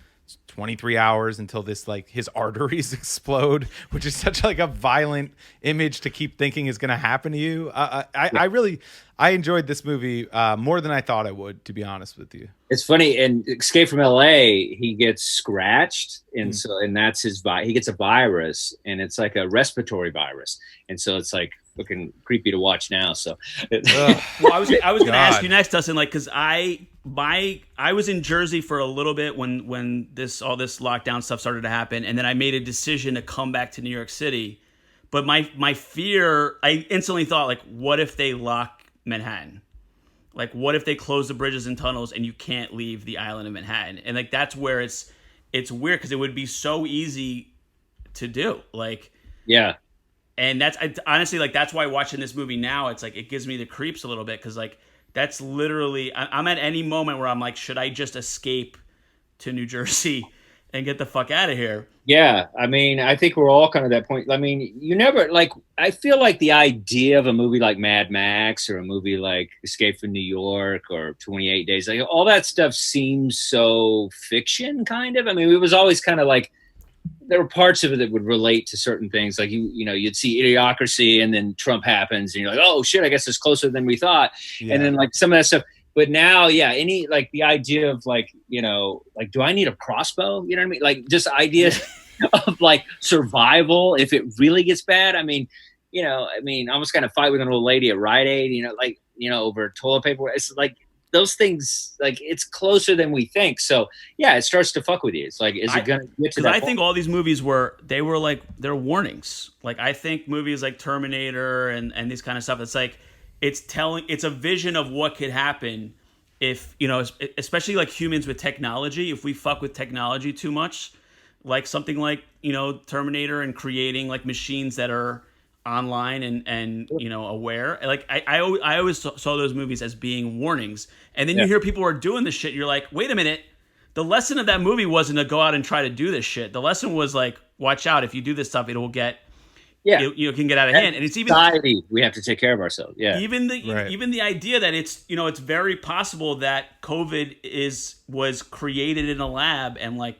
23 hours until this, like, his arteries explode, which is such like a violent image to keep thinking is going to happen to you. I enjoyed this movie more than I thought I would, to be honest with you. It's funny, in Escape from LA, he gets scratched, and that's his he gets a virus, and it's like a respiratory virus, and so it's like looking creepy to watch now. So, well, I was going to ask you next, Dustin, like, because I was in Jersey for a little bit when all this lockdown stuff started to happen, and then I made a decision to come back to New York City. But my fear, I instantly thought, like, what if they lock Manhattan? Like, what if they close the bridges and tunnels and you can't leave the island of Manhattan? And like, that's where it's weird, because it would be so easy to do. Like, yeah. And honestly, like, that's why watching this movie now, it's like, it gives me the creeps a little bit, because like, that's literally, I'm at any moment where I'm like, should I just escape to New Jersey and get the fuck out of here? Yeah, I mean, I think we're all kind of that point. I mean, you never, like, I feel like the idea of a movie like Mad Max or a movie like Escape from New York or 28 Days, like all that stuff seems so fiction, kind of. I mean, it was always kind of like, there were parts of it that would relate to certain things. Like, you'd see Idiocracy, and then Trump happens, and you're like, oh shit, I guess it's closer than we thought. Yeah. And then like some of that stuff. But now, any, like, the idea of like, like, do I need a crossbow? You know what I mean? Like, just ideas of like survival if it really gets bad. I mean, I almost got to fight with an old lady at Rite Aid, over toilet paper. It's like those things, like, it's closer than we think. So yeah, it starts to fuck with you. It's like, is it going to get to that? Because I think all these movies they're warnings. Like, I think movies like Terminator and this kind of stuff, it's like, it's a vision of what could happen if, especially like humans with technology, if we fuck with technology too much, like something like, Terminator, and creating like machines that are online and aware. Like, I always saw those movies as being warnings. And then you hear people are doing this shit. You're like, wait a minute. The lesson of that movie wasn't to go out and try to do this shit. The lesson was like, watch out. If you do this stuff, it will get, it can get out of hand. And it's even society. We have to take care of ourselves. Yeah. Even the idea that it's very possible that COVID was created in a lab and like,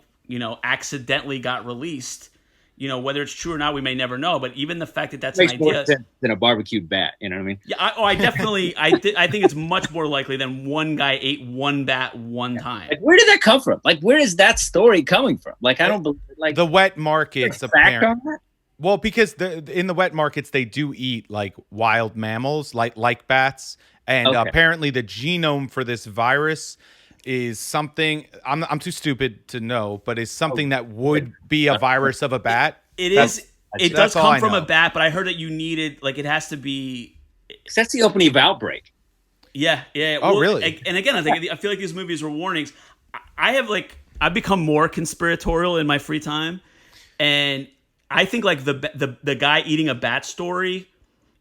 accidentally got released. Whether it's true or not, we may never know. But even the fact that that's an idea, makes more sense than a barbecued bat. You know what I mean? Yeah. I definitely, I think it's much more likely than one guy ate one bat one time. Like, where did that come from? Like, where is that story coming from? Like, I don't believe, like, the wet markets. Apparently. Well, because in the wet markets they do eat like wild mammals, like bats, and apparently the genome for this virus is something I'm too stupid to know, but is something that would be a virus of a bat. It does come from a bat, but I heard that you needed, like, it has to be. That's the opening of Outbreak. Yeah. Oh, really? And again, I feel like these movies were warnings. I've become more conspiratorial in my free time, and I think like the guy eating a bat story,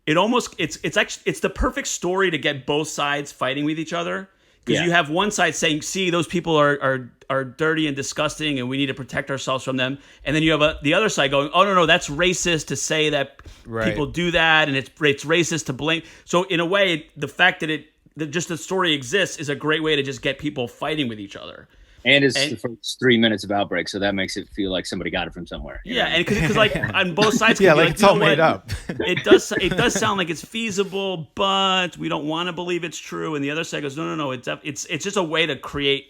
it's the perfect story to get both sides fighting with each other. Because you have one side saying, see, those people are dirty and disgusting and we need to protect ourselves from them. And then you have the other side going, oh, no, that's racist to say that people do that, and it's racist to blame. So in a way, the fact that just the story exists is a great way to just get people fighting with each other. And it's the first 3 minutes of outbreak, so that makes it feel like somebody got it from somewhere. Yeah, and because like on both sides, Yeah, like it's all made up. It does sound like it's feasible, but we don't want to believe it's true. And the other side goes, no, it's just a way to create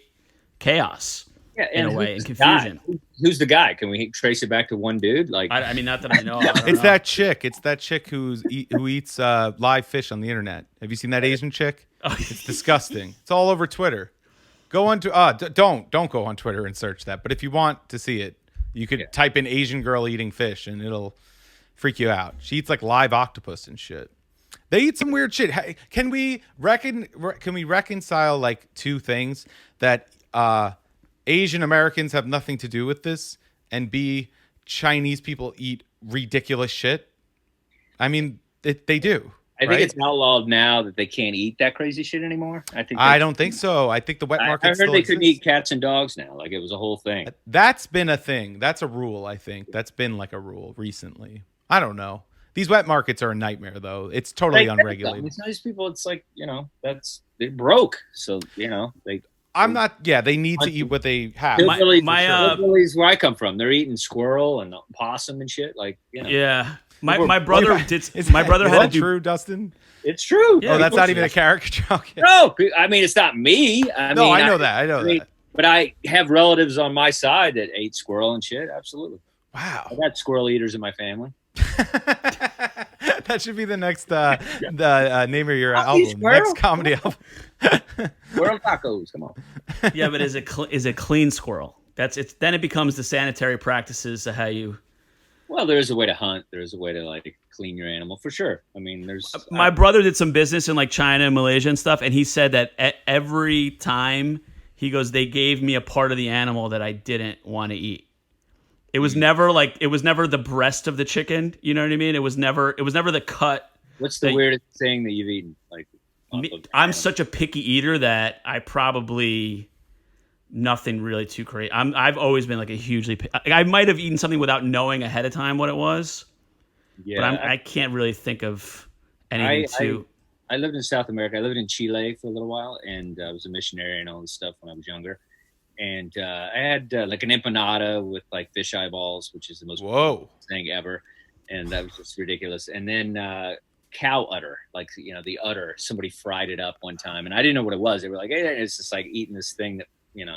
chaos. Yeah, in a way, and confusion. Who's the guy? Can we trace it back to one dude? Like, I mean, not that I know. It's that chick. It's that chick who eats live fish on the internet. Have you seen that Asian chick? It's disgusting. It's all over Twitter. Go on to don't go on Twitter and search that. But if you want to see it, you could type in Asian girl eating fish and it'll freak you out. She eats like live octopus and shit. They eat some weird shit. Can we reconcile like two things that Asian Americans have nothing to do with this, and B, Chinese people eat ridiculous shit? I mean, they do. I think it's outlawed now that they can't eat that crazy shit anymore. I don't think so. I think the wet market. I heard they couldn't eat cats and dogs now. Like it was a whole thing. That's been a thing. That's a rule. I think that's been like a rule recently. I don't know. These wet markets are a nightmare, though. It's totally unregulated. It's nice people. It's like they broke. So they. I'm not. Yeah, they need to eat what they have. Hillbillies, where I come from, they're eating squirrel and possum and shit. Like Yeah. My brother did. My brother had to do. True, Dustin. It's true. Yeah, that's not even a caricature. Okay. No, I mean it's not me. I know that. But I have relatives on my side that ate squirrel and shit. Absolutely. Wow. I got squirrel eaters in my family. That should be the next the name of your album. Next comedy album. Squirrel tacos. Come on. Yeah, but is a clean squirrel? That's it. Then it becomes the sanitary practices of how you. Well, there is a way to hunt. There is a way to like clean your animal for sure. I mean, there's. My brother did some business in like China and Malaysia and stuff, and he said that every time he goes, they gave me a part of the animal that I didn't want to eat. It was never the breast of the chicken. You know what I mean? It was never the cut. What's the weirdest thing that you've eaten? Like, I'm such a picky eater that I probably. Nothing really too crazy. I've always been like a hugely. I might have eaten something without knowing ahead of time what it was. Yeah, but I can't really think of anything too. I lived in South America. I lived in Chile for a little while, and I was a missionary and all this stuff when I was younger. And I had like an empanada with like fish eyeballs, which is the most thing ever, and that was just ridiculous. And then cow udder, like the udder. Somebody fried it up one time, and I didn't know what it was. They were like, "Hey, it's just like eating this thing that."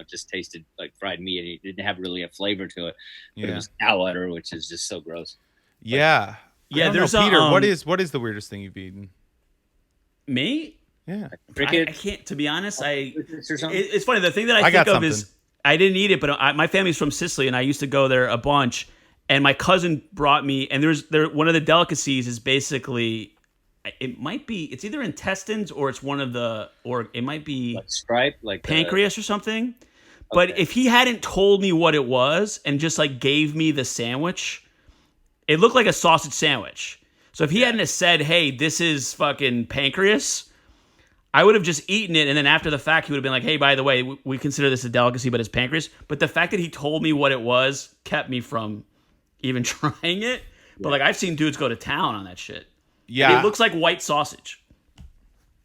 Just tasted like fried meat, and it didn't have really a flavor to it. But it was cow udder, which is just so gross. Yeah, there's Peter. What is the weirdest thing you've eaten? Me? Yeah, I can't. To be honence, it's funny. The thing that I think of is I didn't eat it, but my family's from Sicily, and I used to go there a bunch. And my cousin brought me, and one of the delicacies is basically. It's either intestines or it's it might be like stripe, like pancreas or something. But if he hadn't told me what it was and just like gave me the sandwich, it looked like a sausage sandwich. So if he hadn't have said, "Hey, this is fucking pancreas," I would have just eaten it. And then after the fact, he would have been like, "Hey, by the way, we consider this a delicacy, but it's pancreas." But the fact that he told me what it was kept me from even trying it. But like I've seen dudes go to town on that shit. Yeah, it looks like white sausage.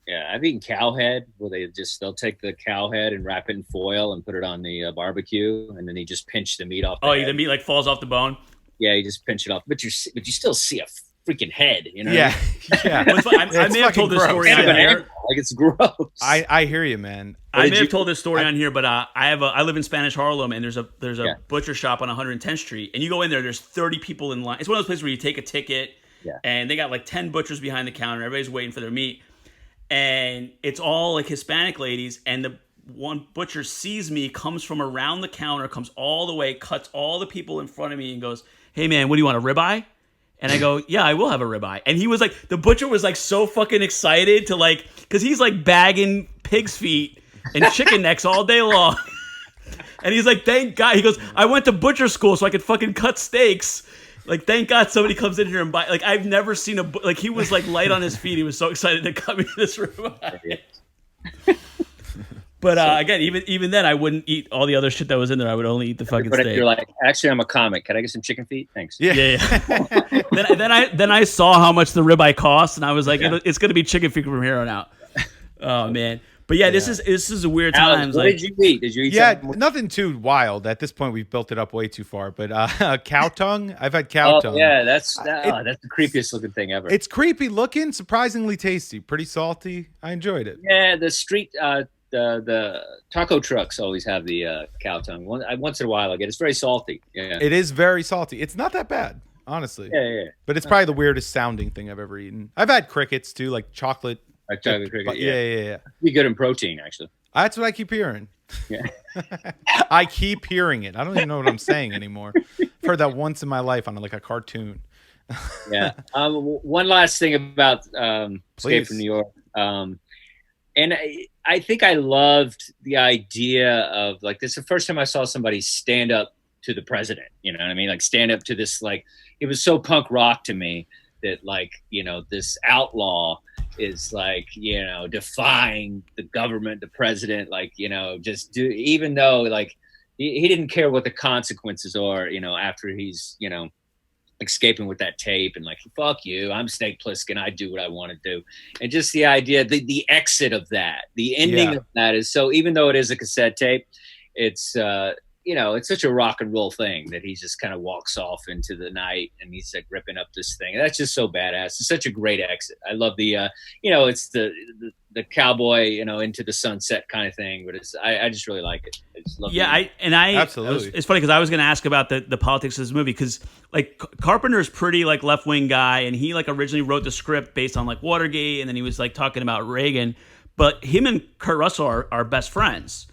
Yeah, I've eaten cow head where they'll take the cow head and wrap it in foil and put it on the barbecue, and then they just pinch the meat off. The meat like falls off the bone. Yeah, you just pinch it off, but you still see a freaking head. Yeah. I may have told this story on here. Like it's gross. I hear you, man. I may have told this story on here, but I live in Spanish Harlem, and there's a butcher shop on 110th Street, and you go in there. There's 30 people in line. It's one of those places where you take a ticket. Yeah. And they got like 10 butchers behind the counter. Everybody's waiting for their meat. And it's all like Hispanic ladies. And the one butcher sees me, comes from around the counter, comes all the way, cuts all the people in front of me and goes, "Hey, man, what do you want, a ribeye?" And I go, "Yeah, I will have a ribeye." And he was like, the butcher was like so fucking excited to like, because he's like bagging pig's feet and chicken necks all day long. And he's like, "Thank God." He goes, "I went to butcher school so I could fucking cut steaks. Like, thank God somebody comes in here and buy." Like, I've never seen like he was like light on his feet. He was so excited to come into this room. But again, even then, I wouldn't eat all the other shit that was in there. I would only eat the fucking steak. But you're like, actually, I'm a comic. Can I get some chicken feet? Thanks. Yeah. then I saw how much the ribeye cost, and I was like, it's going to be chicken feet from here on out. Oh man. But yeah, this is a weird time. What did you eat? Did you eat something? Nothing too wild. At this point, we've built it up way too far. But cow tongue, I've had cow tongue. Yeah, that's the creepiest looking thing ever. It's creepy looking, surprisingly tasty, pretty salty. I enjoyed it. Yeah, the street, the taco trucks always have the cow tongue. Once in a while I get it. It's very salty. Yeah, it is very salty. It's not that bad, honestly. Yeah. But it's probably the weirdest sounding thing I've ever eaten. I've had crickets too, like chocolate. Like chocolate cricket. Yeah. Be good in protein, actually. That's what I keep hearing. Yeah. I keep hearing it. I don't even know what I'm saying anymore. I've heard that once in my life on like a cartoon. Yeah. One last thing about Escape from New York. And I think I loved the idea of like, this is the first time I saw somebody stand up to the president. You know what I mean? Like stand up to this, like, it was so punk rock to me that like, this outlaw is like, defying the government, the president, like, even though like he didn't care what the consequences are, after he's, escaping with that tape and like, fuck you, I'm Snake Plissken, I do what I want to do. And just the idea, the exit of that, the ending of that is so, even though it is a cassette tape, it's it's such a rock and roll thing that he just kind of walks off into the night and he's like ripping up this thing. And that's just so badass. It's such a great exit. I love the it's the cowboy, into the sunset kind of thing, but I just really like it. I just love absolutely. It's funny because I was going to ask about the politics of this movie, because like Carpenter's pretty like left wing guy, and he like originally wrote the script based on like Watergate, and then he was like talking about Reagan, but him and Kurt Russell are best friends.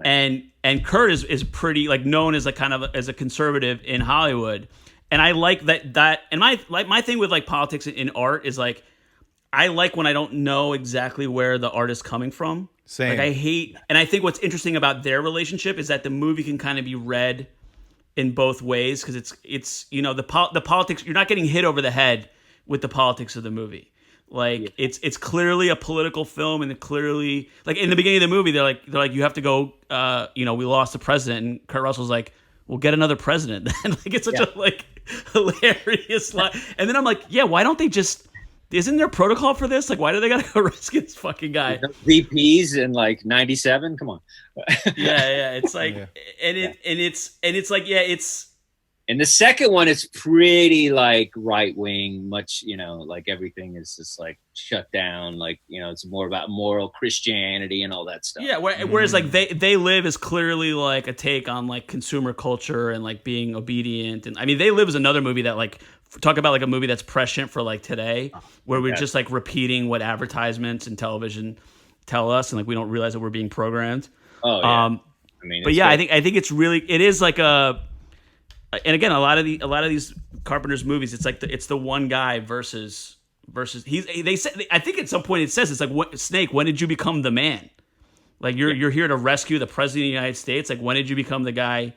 And Kurt is pretty like known as like kind of as a conservative in Hollywood, and I like that. And my thing with like politics in art is like, I like when I don't know exactly where the art is coming from. Same. Like I hate, and I think what's interesting about their relationship is that the movie can kind of be read in both ways, because it's the politics, you're not getting hit over the head with the politics of the movie. Like it's clearly a political film, and clearly like in the beginning of the movie they're like you have to go we lost the president, and Kurt Russell's like, we'll get another president. And like it's such a like hilarious line. And then I'm like, why don't they just, isn't there protocol for this? Like, why do they gotta go rescue this fucking guy? VPs in like 97? Come on. Yeah. It's like it's like it's. And the second one is pretty like right wing, much, like everything is just like shut down. Like, it's more about moral Christianity and all that stuff. Yeah. Whereas like They Live is clearly like a take on like consumer culture and like being obedient. And I mean, They Live is another movie that like, talk about like a movie that's prescient for like today, where we're just like repeating what advertisements and television tell us. And like, we don't realize that we're being programmed. Oh, yeah. I think it is like a, and again, a lot of these Carpenter's movies, it's like it's the one guy versus they said, I think at some point it says, it's like, Snake, when did you become the man? Like you're here to rescue the president of the United States. Like, when did you become the guy?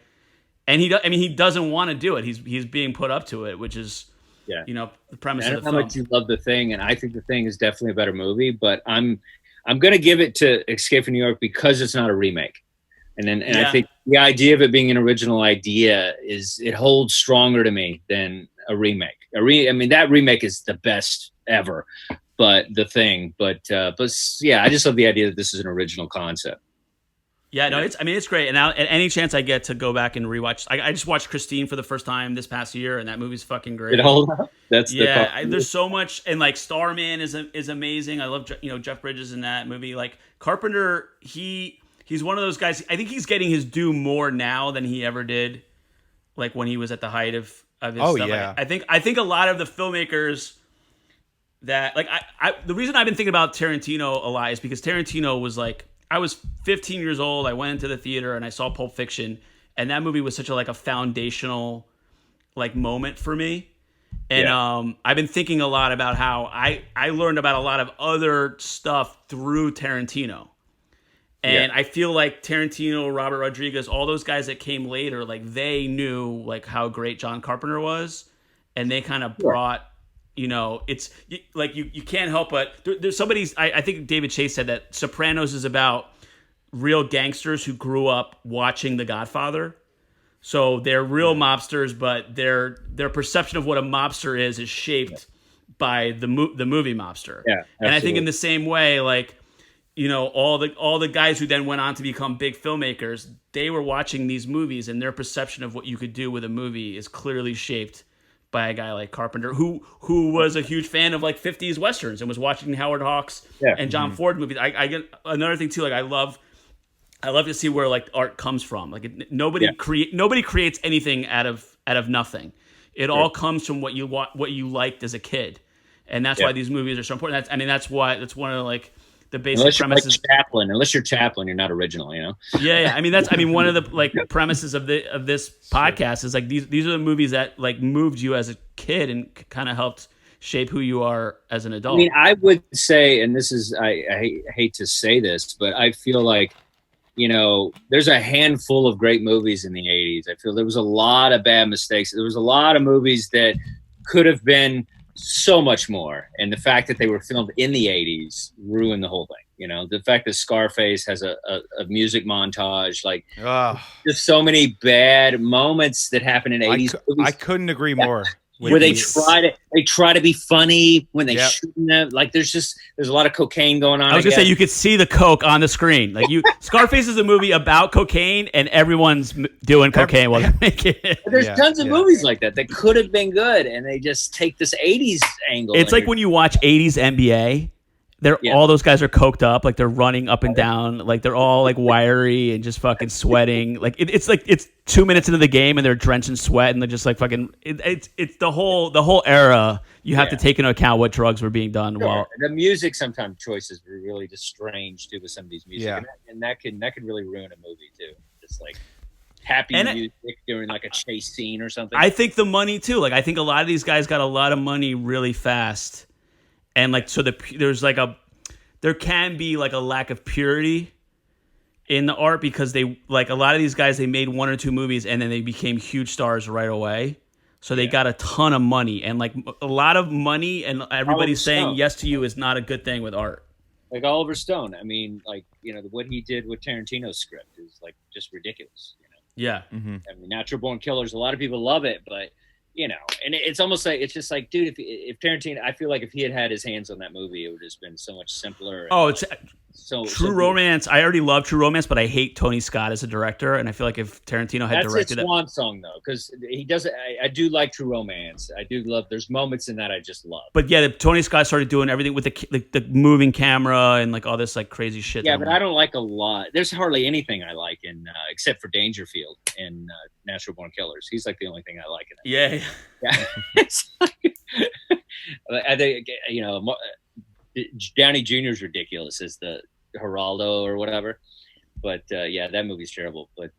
And he doesn't want to do it. He's being put up to it, which is the premise of the film. How much you love The Thing, and I think The Thing is definitely a better movie, but I'm going to give it to Escape from New York because it's not a remake. And I think the idea of it being an original idea it holds stronger to me than a remake. That remake is the best ever, but The Thing. But I just love the idea that this is an original concept. Yeah, no, it's great. And now, at any chance I get to go back and rewatch, I just watched Christine for the first time this past year, and that movie's fucking great. It holds up. There's so much, and like Starman is amazing. I love Jeff Bridges in that movie. Like Carpenter, He's one of those guys. I think he's getting his due more now than he ever did, like when he was at the height of his stuff. Yeah. I think a lot of the filmmakers that like the reason I've been thinking about Tarantino a lot is because Tarantino was like, I was 15 years old. I went into the theater and I saw Pulp Fiction, and that movie was such a foundational like moment for me. And I've been thinking a lot about how I learned about a lot of other stuff through Tarantino. And I feel like Tarantino, Robert Rodriguez, all those guys that came later, like they knew like how great John Carpenter was, and they kind of brought, it's like you can't help but there's somebody's. I think David Chase said that Sopranos is about real gangsters who grew up watching The Godfather, so they're real mobsters, but their perception of what a mobster is shaped by the movie Mobster. Yeah, absolutely. And I think in the same way, like, you know, all the guys who then went on to become big filmmakers, they were watching these movies, and their perception of what you could do with a movie is clearly shaped by a guy like Carpenter, who was a huge fan of like 50s westerns and was watching Howard Hawks and John Ford movies. I get another thing too. Like I love to see where like art comes from. Like nobody creates anything out of nothing. It all comes from what you liked as a kid, and that's why these movies are so important. That's one of like the basic premises. Unless you're Chaplin, you're not original, you know. Yeah. I mean, one of the like premises of this podcast is like these are the movies that like moved you as a kid and kind of helped shape who you are as an adult. I mean, I would say, and this is I hate to say this, but I feel like, you know, there's a handful of great movies in the 80s. I feel there was a lot of bad mistakes. There was a lot of movies that could have been so much more. And the fact that they were filmed in the 80s ruined the whole thing. You know, the fact that Scarface has a music montage, like there's so many bad moments that happen in 80s movies. I couldn't agree more. Where they try to be funny when they shouldn't have. Like there's a lot of cocaine going on. I was gonna say you could see the coke on the screen. Like Scarface is a movie about cocaine, and everyone's doing cocaine while they make it. There's tons of movies like that could have been good, and they just take this 80s angle. It's like when you watch 80s NBA. All those guys are coked up, like they're running up and down, like they're all like wiry and just fucking sweating. Like it's 2 minutes into the game and they're drenched in sweat and they're just like fucking. It's the whole era. You have to take into account what drugs were being done. Sure. While the music, sometimes choices were really just strange too with some of these music, and that can really ruin a movie too. Just like happy music during like a chase scene or something. I think the money too. Like I think a lot of these guys got a lot of money really fast. And like so, there can be like a lack of purity in the art because they like a lot of these guys they made one or two movies and then they became huge stars right away. So they got a ton of money and like a lot of money and everybody's saying yes to you is not a good thing with art. Like Oliver Stone, I mean, like you know what he did with Tarantino's script is like just ridiculous. You know? Yeah, I mean, Natural Born Killers. A lot of people love it, but. You know, and it's almost like it's just like, dude, if Tarantino, I feel like if he had his hands on that movie, it would have just been so much simpler. It's True Romance. I already love True Romance, but I hate Tony Scott as a director, and I feel like if Tarantino had directed it, that's his swan song though, because he does it. I do like True Romance. I do love. There's moments in that I just love. But yeah, Tony Scott started doing everything with the moving camera and like all this like crazy shit. Yeah, but I don't like a lot. There's hardly anything I like in except for Dangerfield and Natural Born Killers. He's like the only thing I like in it. Yeah. It's like, I think you know. Downey Jr. is ridiculous as the Geraldo or whatever, but that movie's terrible. But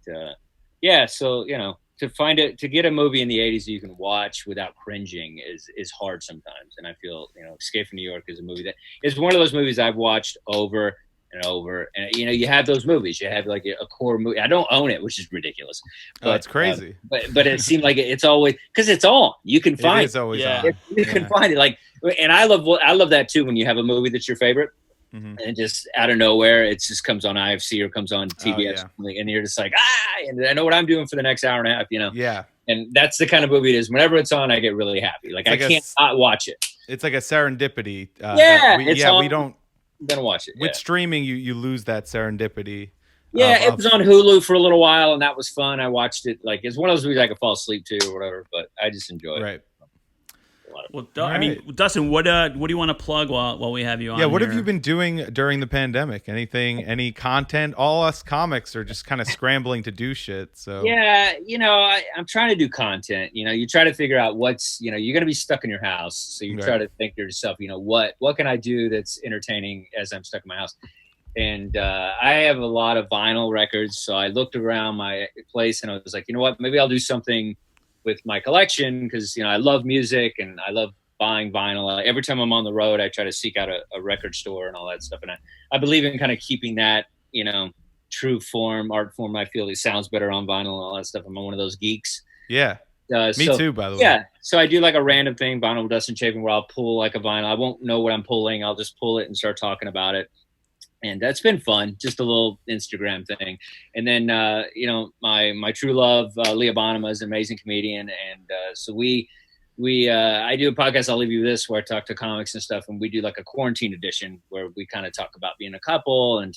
so you know, to get a movie in the 80s that you can watch without cringing is hard sometimes. And I feel you know, Escape from New York is a movie that is one of those movies I've watched over and over. And you know, you have those movies. You have like a core movie. I don't own it, which is ridiculous. But it's crazy. But it seemed like it's always because it's on. You can find it. Is always on. You can find it like. And I love that too when you have a movie that's your favorite and just out of nowhere it just comes on IFC or comes on TBS and you're just like and I know what I'm doing for the next hour and a half, you know. Yeah. And that's the kind of movie it is. Whenever it's on, I get really happy. Like I can't not watch it. It's like a serendipity. We don't. I'm gonna watch it. With streaming, you lose that serendipity. Yeah, it was on Hulu for a little while, and that was fun. I watched it. Like it's one of those movies I could fall asleep to or whatever, but I just enjoy it. Right. Well, I mean, Dustin, what do you want to plug while we have you on? Yeah, what have you been doing during the pandemic? Any content? All us comics are just kind of scrambling to do shit. So yeah, you know, I'm trying to do content. You know, you try to figure out you're going to be stuck in your house, so you try to think to yourself, you know, what can I do that's entertaining as I'm stuck in my house? And I have a lot of vinyl records, so I looked around my place and I was like, you know what, maybe I'll do something with my collection because you know I love music and I love buying vinyl. Every time I'm on the road, I try to seek out a record store and all that stuff. And I believe in kind of keeping that, you know, true art form. I feel it sounds better on vinyl and all that stuff. I'm one of those geeks. Yeah, me too. By the way. Yeah, so I do like a random thing, vinyl with Dustin Chafin, where I'll pull like a vinyl. I won't know what I'm pulling. I'll just pull it and start talking about it. And that's been fun, just a little Instagram thing. And then, you know, my true love, Leah Bonema, is an amazing comedian. And so we I do a podcast, I'll Leave You With This, where I talk to comics and stuff, and we do like a quarantine edition where we kind of talk about being a couple and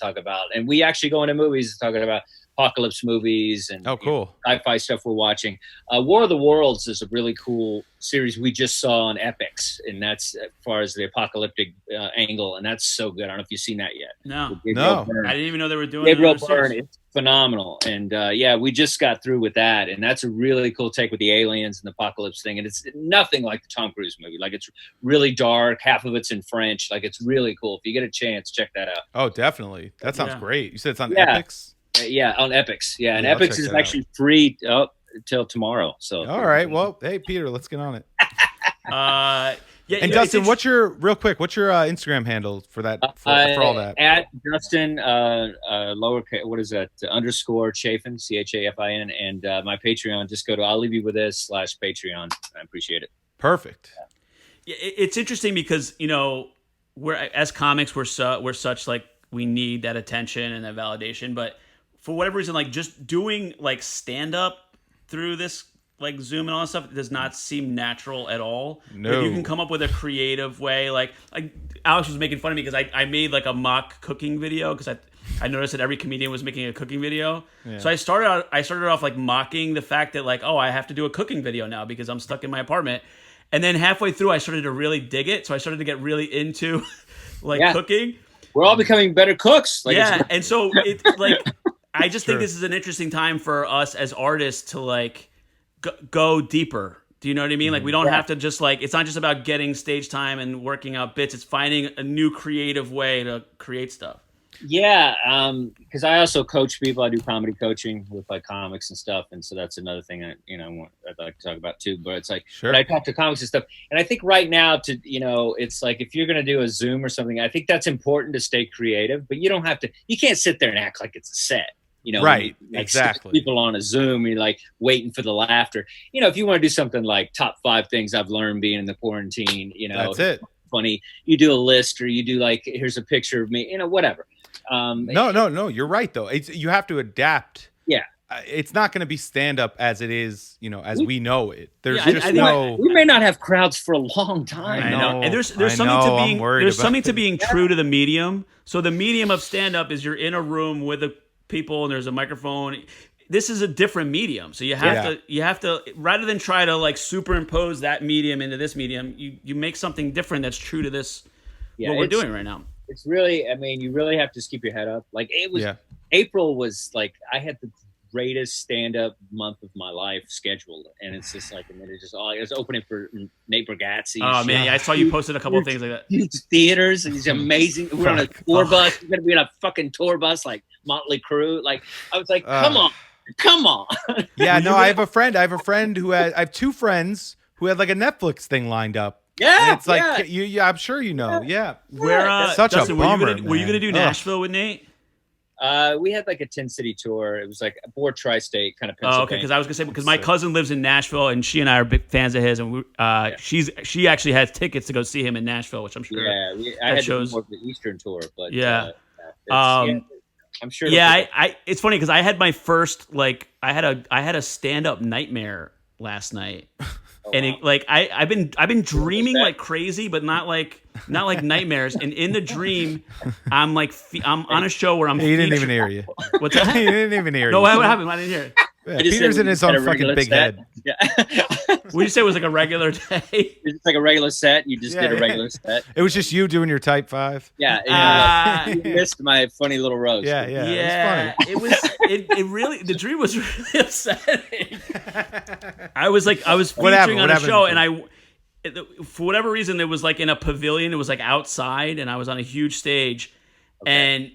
and we actually go into movies talking about apocalypse movies and cool sci-fi stuff we're watching. War of the Worlds is a really cool series we just saw on Epix, and that's as far as the apocalyptic angle, and that's so good. I don't know if you've seen that yet. No. Byrne. I didn't even know they were doing Gabriel another Byrne. series. It's phenomenal, and we just got through with that, and that's a really cool take with the aliens and the apocalypse thing, and it's nothing like the Tom Cruise movie. Like, it's really dark. Half of it's in French. Like, it's really cool. If you get a chance, check that out. Oh, definitely. That sounds great. You said it's on Yeah. Epix? Yeah, on Epix. Yeah, and I'll Epix check is that actually free till tomorrow. So all right. Well, hey, Peter, let's get on it. Yeah, And Dustin, what's your Instagram handle for that for all that? At Dustin lowercase, what is that, _ Chafin, Chafin, and my Patreon. Just go to I'll Leave You With This /Patreon. I appreciate it. Perfect. Yeah, it's interesting because we're as comics we're such like we need that attention and that validation, but for whatever reason, like just doing like stand up through this like Zoom and all that stuff does not seem natural at all. No. Like, you can come up with a creative way. Like Alex was making fun of me because I made like a mock cooking video because I noticed that every comedian was making a cooking video. Yeah. So I started off like mocking the fact that like, oh, I have to do a cooking video now because I'm stuck in my apartment. And then halfway through, I started to really dig it. So I started to get really into cooking. We're all becoming better cooks. Like, and so it like I just think this is an interesting time for us as artists to like go deeper. Do you know what I mean? Like, we don't have to just like, it's not just about getting stage time and working out bits. It's finding a new creative way to create stuff. Yeah, because I also coach people. I do comedy coaching with like comics and stuff, and so that's another thing I'd like to talk about too. But it's like, but I talk to comics and stuff, and I think right now it's like if you're gonna do a Zoom or something, I think that's important to stay creative, but you can't sit there and act like it's a set. Right, like exactly. People on a Zoom, you're like waiting for the laughter. If you want to do something like top 5 things I've learned being in the quarantine, that's it. Funny, you do a list, or you do like, here's a picture of me, whatever. No, you're right though. You have to adapt. Yeah, it's not going to be stand up as it is, as we know it. There's we may not have crowds for a long time. I know, and there's something to being true to the medium. So the medium of stand up is you're in a room with the people and there's a microphone. This is a different medium, so you have to rather than try to like superimpose that medium into this medium, you make something different that's true to this what we're doing right now. It's really, you really have to just keep your head up. Like April was like, I had the greatest stand-up month of my life scheduled, and it's just like, it was opening for Nate Bargatze. Oh man, I saw you posted a couple of things like that. Huge theaters, and he's amazing. We're on a tour bus. We're gonna be on a fucking tour bus like Motley Crue. Like, I was like, come on. Yeah, no, I have a friend I have 2 friends who had like a Netflix thing lined up. Yeah, and it's like I'm sure Yeah, where such Dustin, a bummer. Were you gonna do Nashville with Nate? We had like a 10-city tour. It was like a tri-state kind of Pennsylvania. Oh, okay. Because I was gonna say because my cousin lives in Nashville and she and I are big fans of his, and she actually has tickets to go see him in Nashville, which I'm sure. Yeah, I had to do more of the Eastern tour, but I'm sure. Yeah, it's funny because I had my first I had a stand-up nightmare last night. And I've been dreaming like crazy, but not like nightmares. And in the dream, I'm on a show where I'm. He didn't even hear you. What's that? He didn't even hear you. No, what happened? I didn't hear it. Yeah, Peter's in his own fucking big head. Yeah. What did you say it was like a regular day? It's like a regular set. You just did a regular set. It was just you doing your type 5. Yeah. You missed my funny little roast. Yeah. It was funny. It really, the dream was really upsetting. I was featuring on a show, and for whatever reason, it was like in a pavilion. It was like outside, and I was on a huge stage, and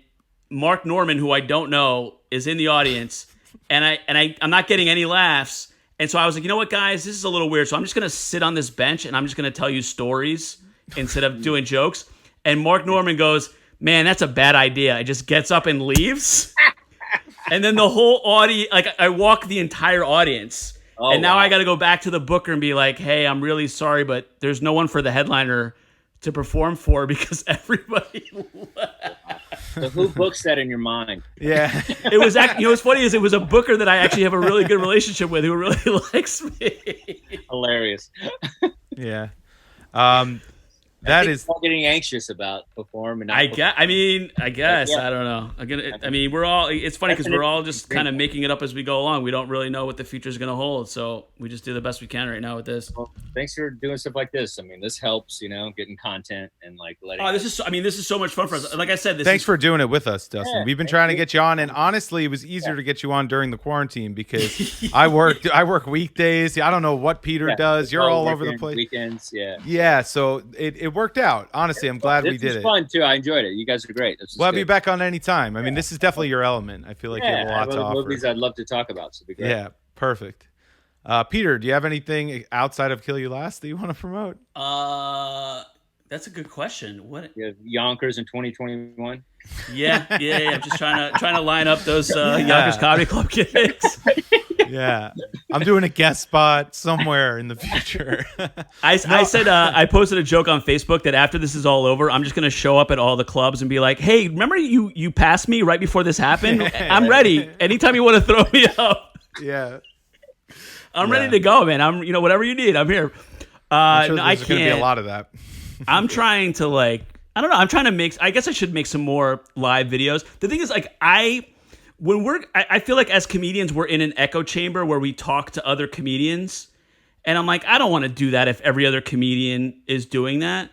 Mark Norman, who I don't know, is in the audience. And I'm not getting any laughs. And so I was like, you know what, guys, this is a little weird. So I'm just going to sit on this bench and I'm just going to tell you stories instead of doing jokes. And Mark Norman goes, man, that's a bad idea. He just gets up and leaves. And then the whole audience, I walk the entire audience. Oh, and now I got to go back to the booker and be like, hey, I'm really sorry, but there's no one for the headliner to perform for because everybody left. So who books that in your mind? Yeah. It was actually, what's funny is it was a booker that I actually have a really good relationship with who really likes me. Hilarious. Yeah. That is all getting anxious about performing. I guess. I don't know. We're all. It's funny because we're all just kind of making it up as we go along. We don't really know what the future is going to hold, so we just do the best we can right now with this. Well, thanks for doing stuff like this. I mean, this helps. Getting content and like letting. Oh, this is so much fun for us. Like I said, thanks for doing it with us, Dustin. Yeah, we've been trying to get you on, and honestly, it was easier to get you on during the quarantine because I work weekdays. I don't know what Peter does. You're all over the place. Weekends, yeah. So it worked out. Honestly, I'm glad we did it. This was fun too. I enjoyed it. You guys are great. I'll be back on any time. I mean, this is definitely your element. I feel like you have a lot to offer. Movies I'd love to talk about. So it'd be great. Yeah, perfect. Peter, do you have anything outside of Kill You Last that you want to promote? That's a good question. What? You have Yonkers in 2021. Yeah. I'm just trying to line up those Yonkers Comedy Club gigs. Yeah, I'm doing a guest spot somewhere in the future. I said I posted a joke on Facebook that after this is all over, I'm just gonna show up at all the clubs and be like, "Hey, remember you passed me right before this happened? I'm ready. Anytime you want to throw me up, I'm ready to go, man. I'm whatever you need, I'm here." I'm sure there's gonna be a lot of that. I'm trying to I don't know. I'm trying to make. I guess I should make some more live videos. The thing is, I feel like as comedians, we're in an echo chamber where we talk to other comedians. And I'm like, I don't want to do that if every other comedian is doing that.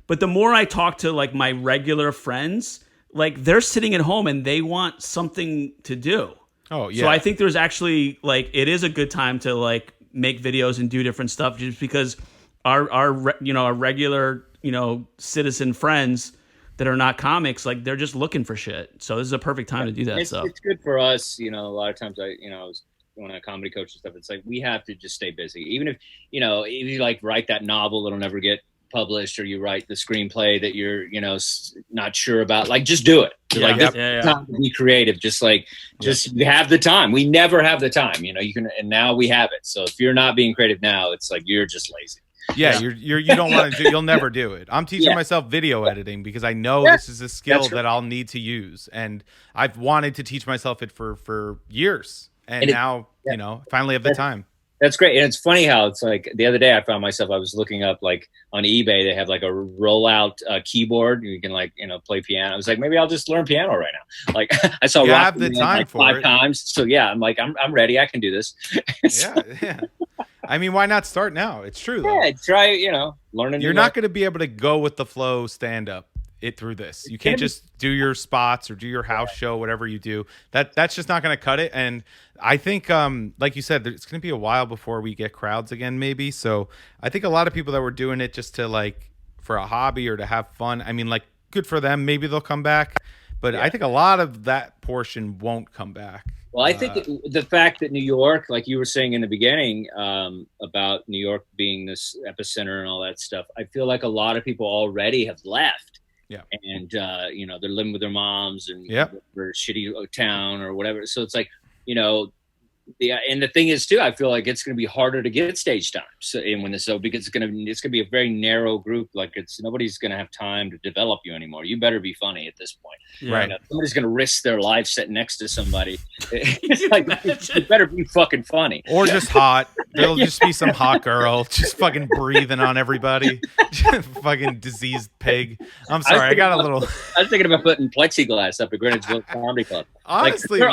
But the more I talk to my regular friends, they're sitting at home and they want something to do. Oh, yeah. So I think there's actually it is a good time to make videos and do different stuff just because our regular, citizen friends that are not comics, they're just looking for shit. So this is a perfect time to do that. It's good for us. A lot of times I was when I comedy coach and stuff, it's we have to just stay busy. Even if, if you write that novel that'll never get published, or you write the screenplay that you're, not sure about, just do it. Time to be creative. Just you have the time. We never have the time, you can, and now we have it. So if you're not being creative now, it's you're just lazy. Yeah, you don't want to do. You'll never do it. I'm teaching myself video editing because I know this is a skill that I'll need to use, and I've wanted to teach myself it for years, and now finally have the time. That's great, and it's funny how it's the other day I found myself, I was looking up on eBay, they have a rollout keyboard. You can play piano. I was maybe I'll just learn piano right now. I saw you have the time for 5 times, so I'm I'm ready. I can do this. Yeah. I mean, why not start now? It's true, though. Yeah, try, learning. You're not going to be able to go with the flow stand up through this. You can't just do your spots or do your house show, whatever you do. That's just not going to cut it. And I think, like you said, it's going to be a while before we get crowds again, maybe. So I think a lot of people that were doing it just to for a hobby or to have fun, I mean, good for them. Maybe they'll come back. But I think a lot of that portion won't come back. Well, I think the fact that New York, like you were saying in the beginning, about New York being this epicenter and all that stuff, I feel like a lot of people already have left. Yeah. And, they're living with their moms and their shitty town or whatever. So it's and the thing is too, I feel like it's going to be harder to get stage time. So, because it's going to be a very narrow group. Nobody's going to have time to develop you anymore. You better be funny at this point. Yeah. Right. Somebody's going to risk their life sitting next to somebody. It's you better be fucking funny. Or just hot. There'll just be some hot girl just fucking breathing on everybody. Fucking diseased pig. I'm sorry. I was thinking about putting plexiglass up at Greenwich Village Comedy Club. Honestly, we're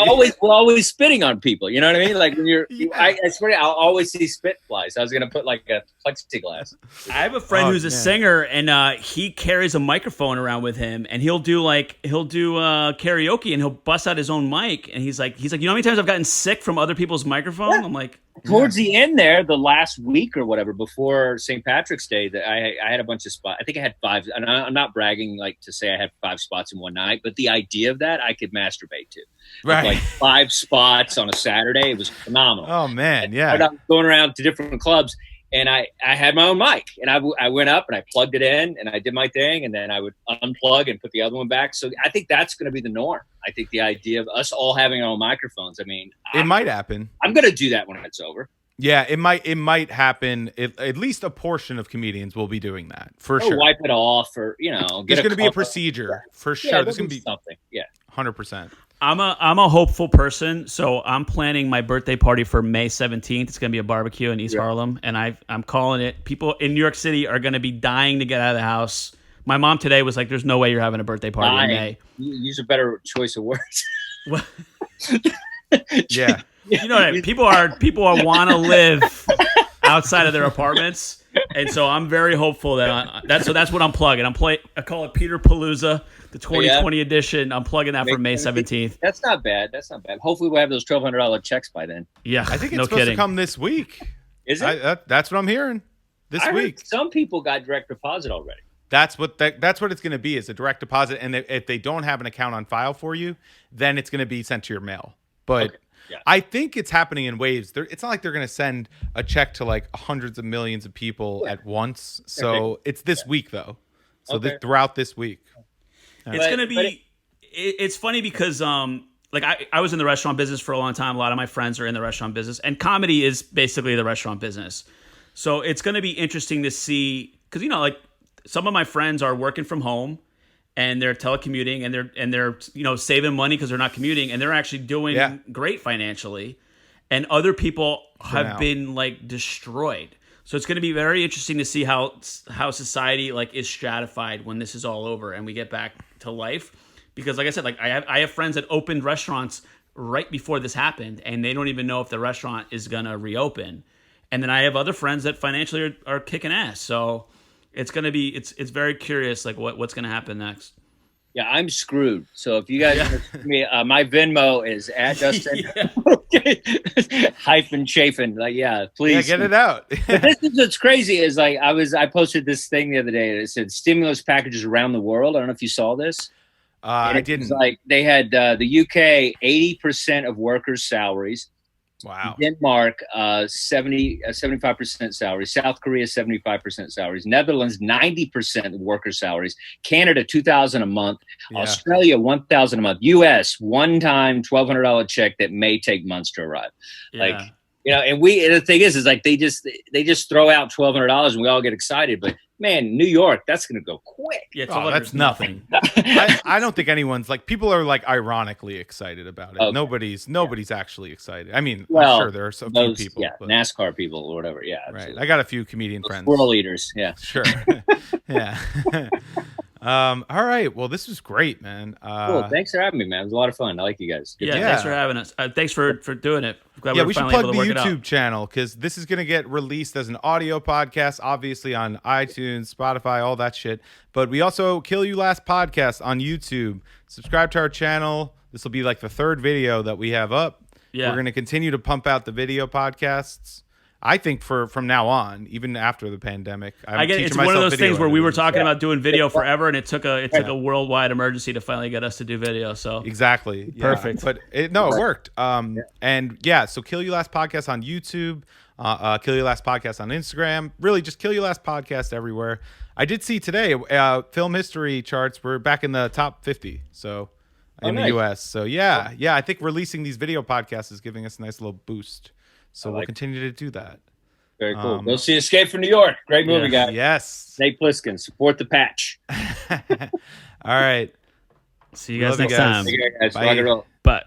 always spitting on people. You know what I mean? When I swear, I'll always see spit flies. I was gonna put a plexiglass. I have a friend who's a singer, and he carries a microphone around with him, and he'll do karaoke, and he'll bust out his own mic, and he's like, how many times I've gotten sick from other people's microphone? Yeah. I'm like, towards the end there, the last week or whatever before St. Patrick's Day, that I had a bunch of spots. I think I had 5, and I'm not bragging to say I had 5 spots in one night, but the idea of that I could masturbate to. Right. 5 spots on a Saturday. It was phenomenal. Oh man, yeah. I was going around to different clubs, and I had my own mic, and I went up and I plugged it in and I did my thing, and then I would unplug and put the other one back. So I think that's going to be the norm. I think the idea of us all having our own microphones. I mean, it might happen. I'm going to do that when it's over. Yeah, it might happen. At least a portion of comedians will be doing that for sure. Wipe it off, or there's going to be a procedure for sure. Yeah, there's going to be something. Yeah, 100%. I'm a hopeful person, so I'm planning my birthday party for May 17th. It's going to be a barbecue in East Harlem, and I'm calling it. People in New York City are going to be dying to get out of the house. My mom today was like, "There's no way you're having a birthday party in May." You use a better choice of words. Yeah. You know what I mean? People are want to live outside of their apartments, and so I'm very hopeful that that's what I'm plugging. I call it Peter Palooza, the 2020 edition. I'm plugging that for May 17th. That's not bad. Hopefully we'll have those $1,200 checks by then. Yeah, I think it's no supposed kidding. to come this week. Is it? That's what I'm hearing. This week. Some people got direct deposit already. That's what it's going to be, is a direct deposit, and if they don't have an account on file for you, then it's going to be sent to your mail. But Okay. Yeah. I think it's happening in waves. It's not like they're going to send a check to like hundreds of millions of people at once. So it's this week though. So throughout this week, it's going to be. It's funny because like I was in the restaurant business for a long time. A lot of my friends are in the restaurant business, and comedy is basically the restaurant business. So it's going to be interesting to see, because like some of my friends are working from home, and they're telecommuting, and they're saving money because they're not commuting, and they're actually doing great financially, and other people have been like destroyed. So it's going to be very interesting to see how society like is stratified when this is all over and we get back to life. Because like I said, like I have friends that opened restaurants right before this happened, and they don't even know if the restaurant is going to reopen. And then I have other friends that financially are kicking ass. So it's going to be it's very curious like what's going to happen next. Yeah, I'm screwed. So if you guys want to see me, my Venmo is at Dustin hyphen Chafin. Like, please. Yeah, get it out. But this is what's crazy is like I posted this thing the other day that said stimulus packages around the world. I don't know if you saw this. I didn't. Like they had the UK 80% of workers' salaries. Wow. Denmark 75% salaries. South Korea 75% salaries. Netherlands 90% workers' salaries. Canada $2,000 a month. Yeah. Australia $1,000 a month. US one-time $1,200 check that may take months to arrive. Yeah. Like and the thing is like they just throw out $1,200 and we all get excited, but man, New York, that's going to go quick. Yeah, that's nothing. I don't think anyone's like, people are like ironically excited about it. Okay. Nobody's actually excited. I mean, well, I'm sure there are so few people. Yeah, but, NASCAR people or whatever. Yeah, right. I got a few comedian friends. Squirrel eaters. Yeah, sure. Yeah. All right. Well, this was great, man. Cool. Thanks for having me, man. It was a lot of fun. I like you guys. Yeah, thanks for having us. Thanks for doing it. Glad we were should finally plug able the to work YouTube channel, because this is going to get released as an audio podcast, obviously on iTunes, Spotify, all that shit. But we also Kill You Last podcast on YouTube. Subscribe to our channel. This will be like the third video that we have up. Yeah. We're going to continue to pump out the video podcasts. I think from now on, even after the pandemic, I get it's one of those things where we were talking about doing video forever, and it took a worldwide emergency to finally get us to do video. So exactly, perfect. But it worked. And so Kill You Last podcast on YouTube, Kill You Last podcast on Instagram. Really, just Kill You Last podcast everywhere. I did see today film history charts were back in the top 50. So in the US. So yeah, I think releasing these video podcasts is giving us a nice little boost. So we'll continue to do that. Very cool. Go see Escape from New York. Great movie, guys. Yes. Snake Plissken. Support the patch. All right. See you guys next time. Take care, guys. Bye. Bye.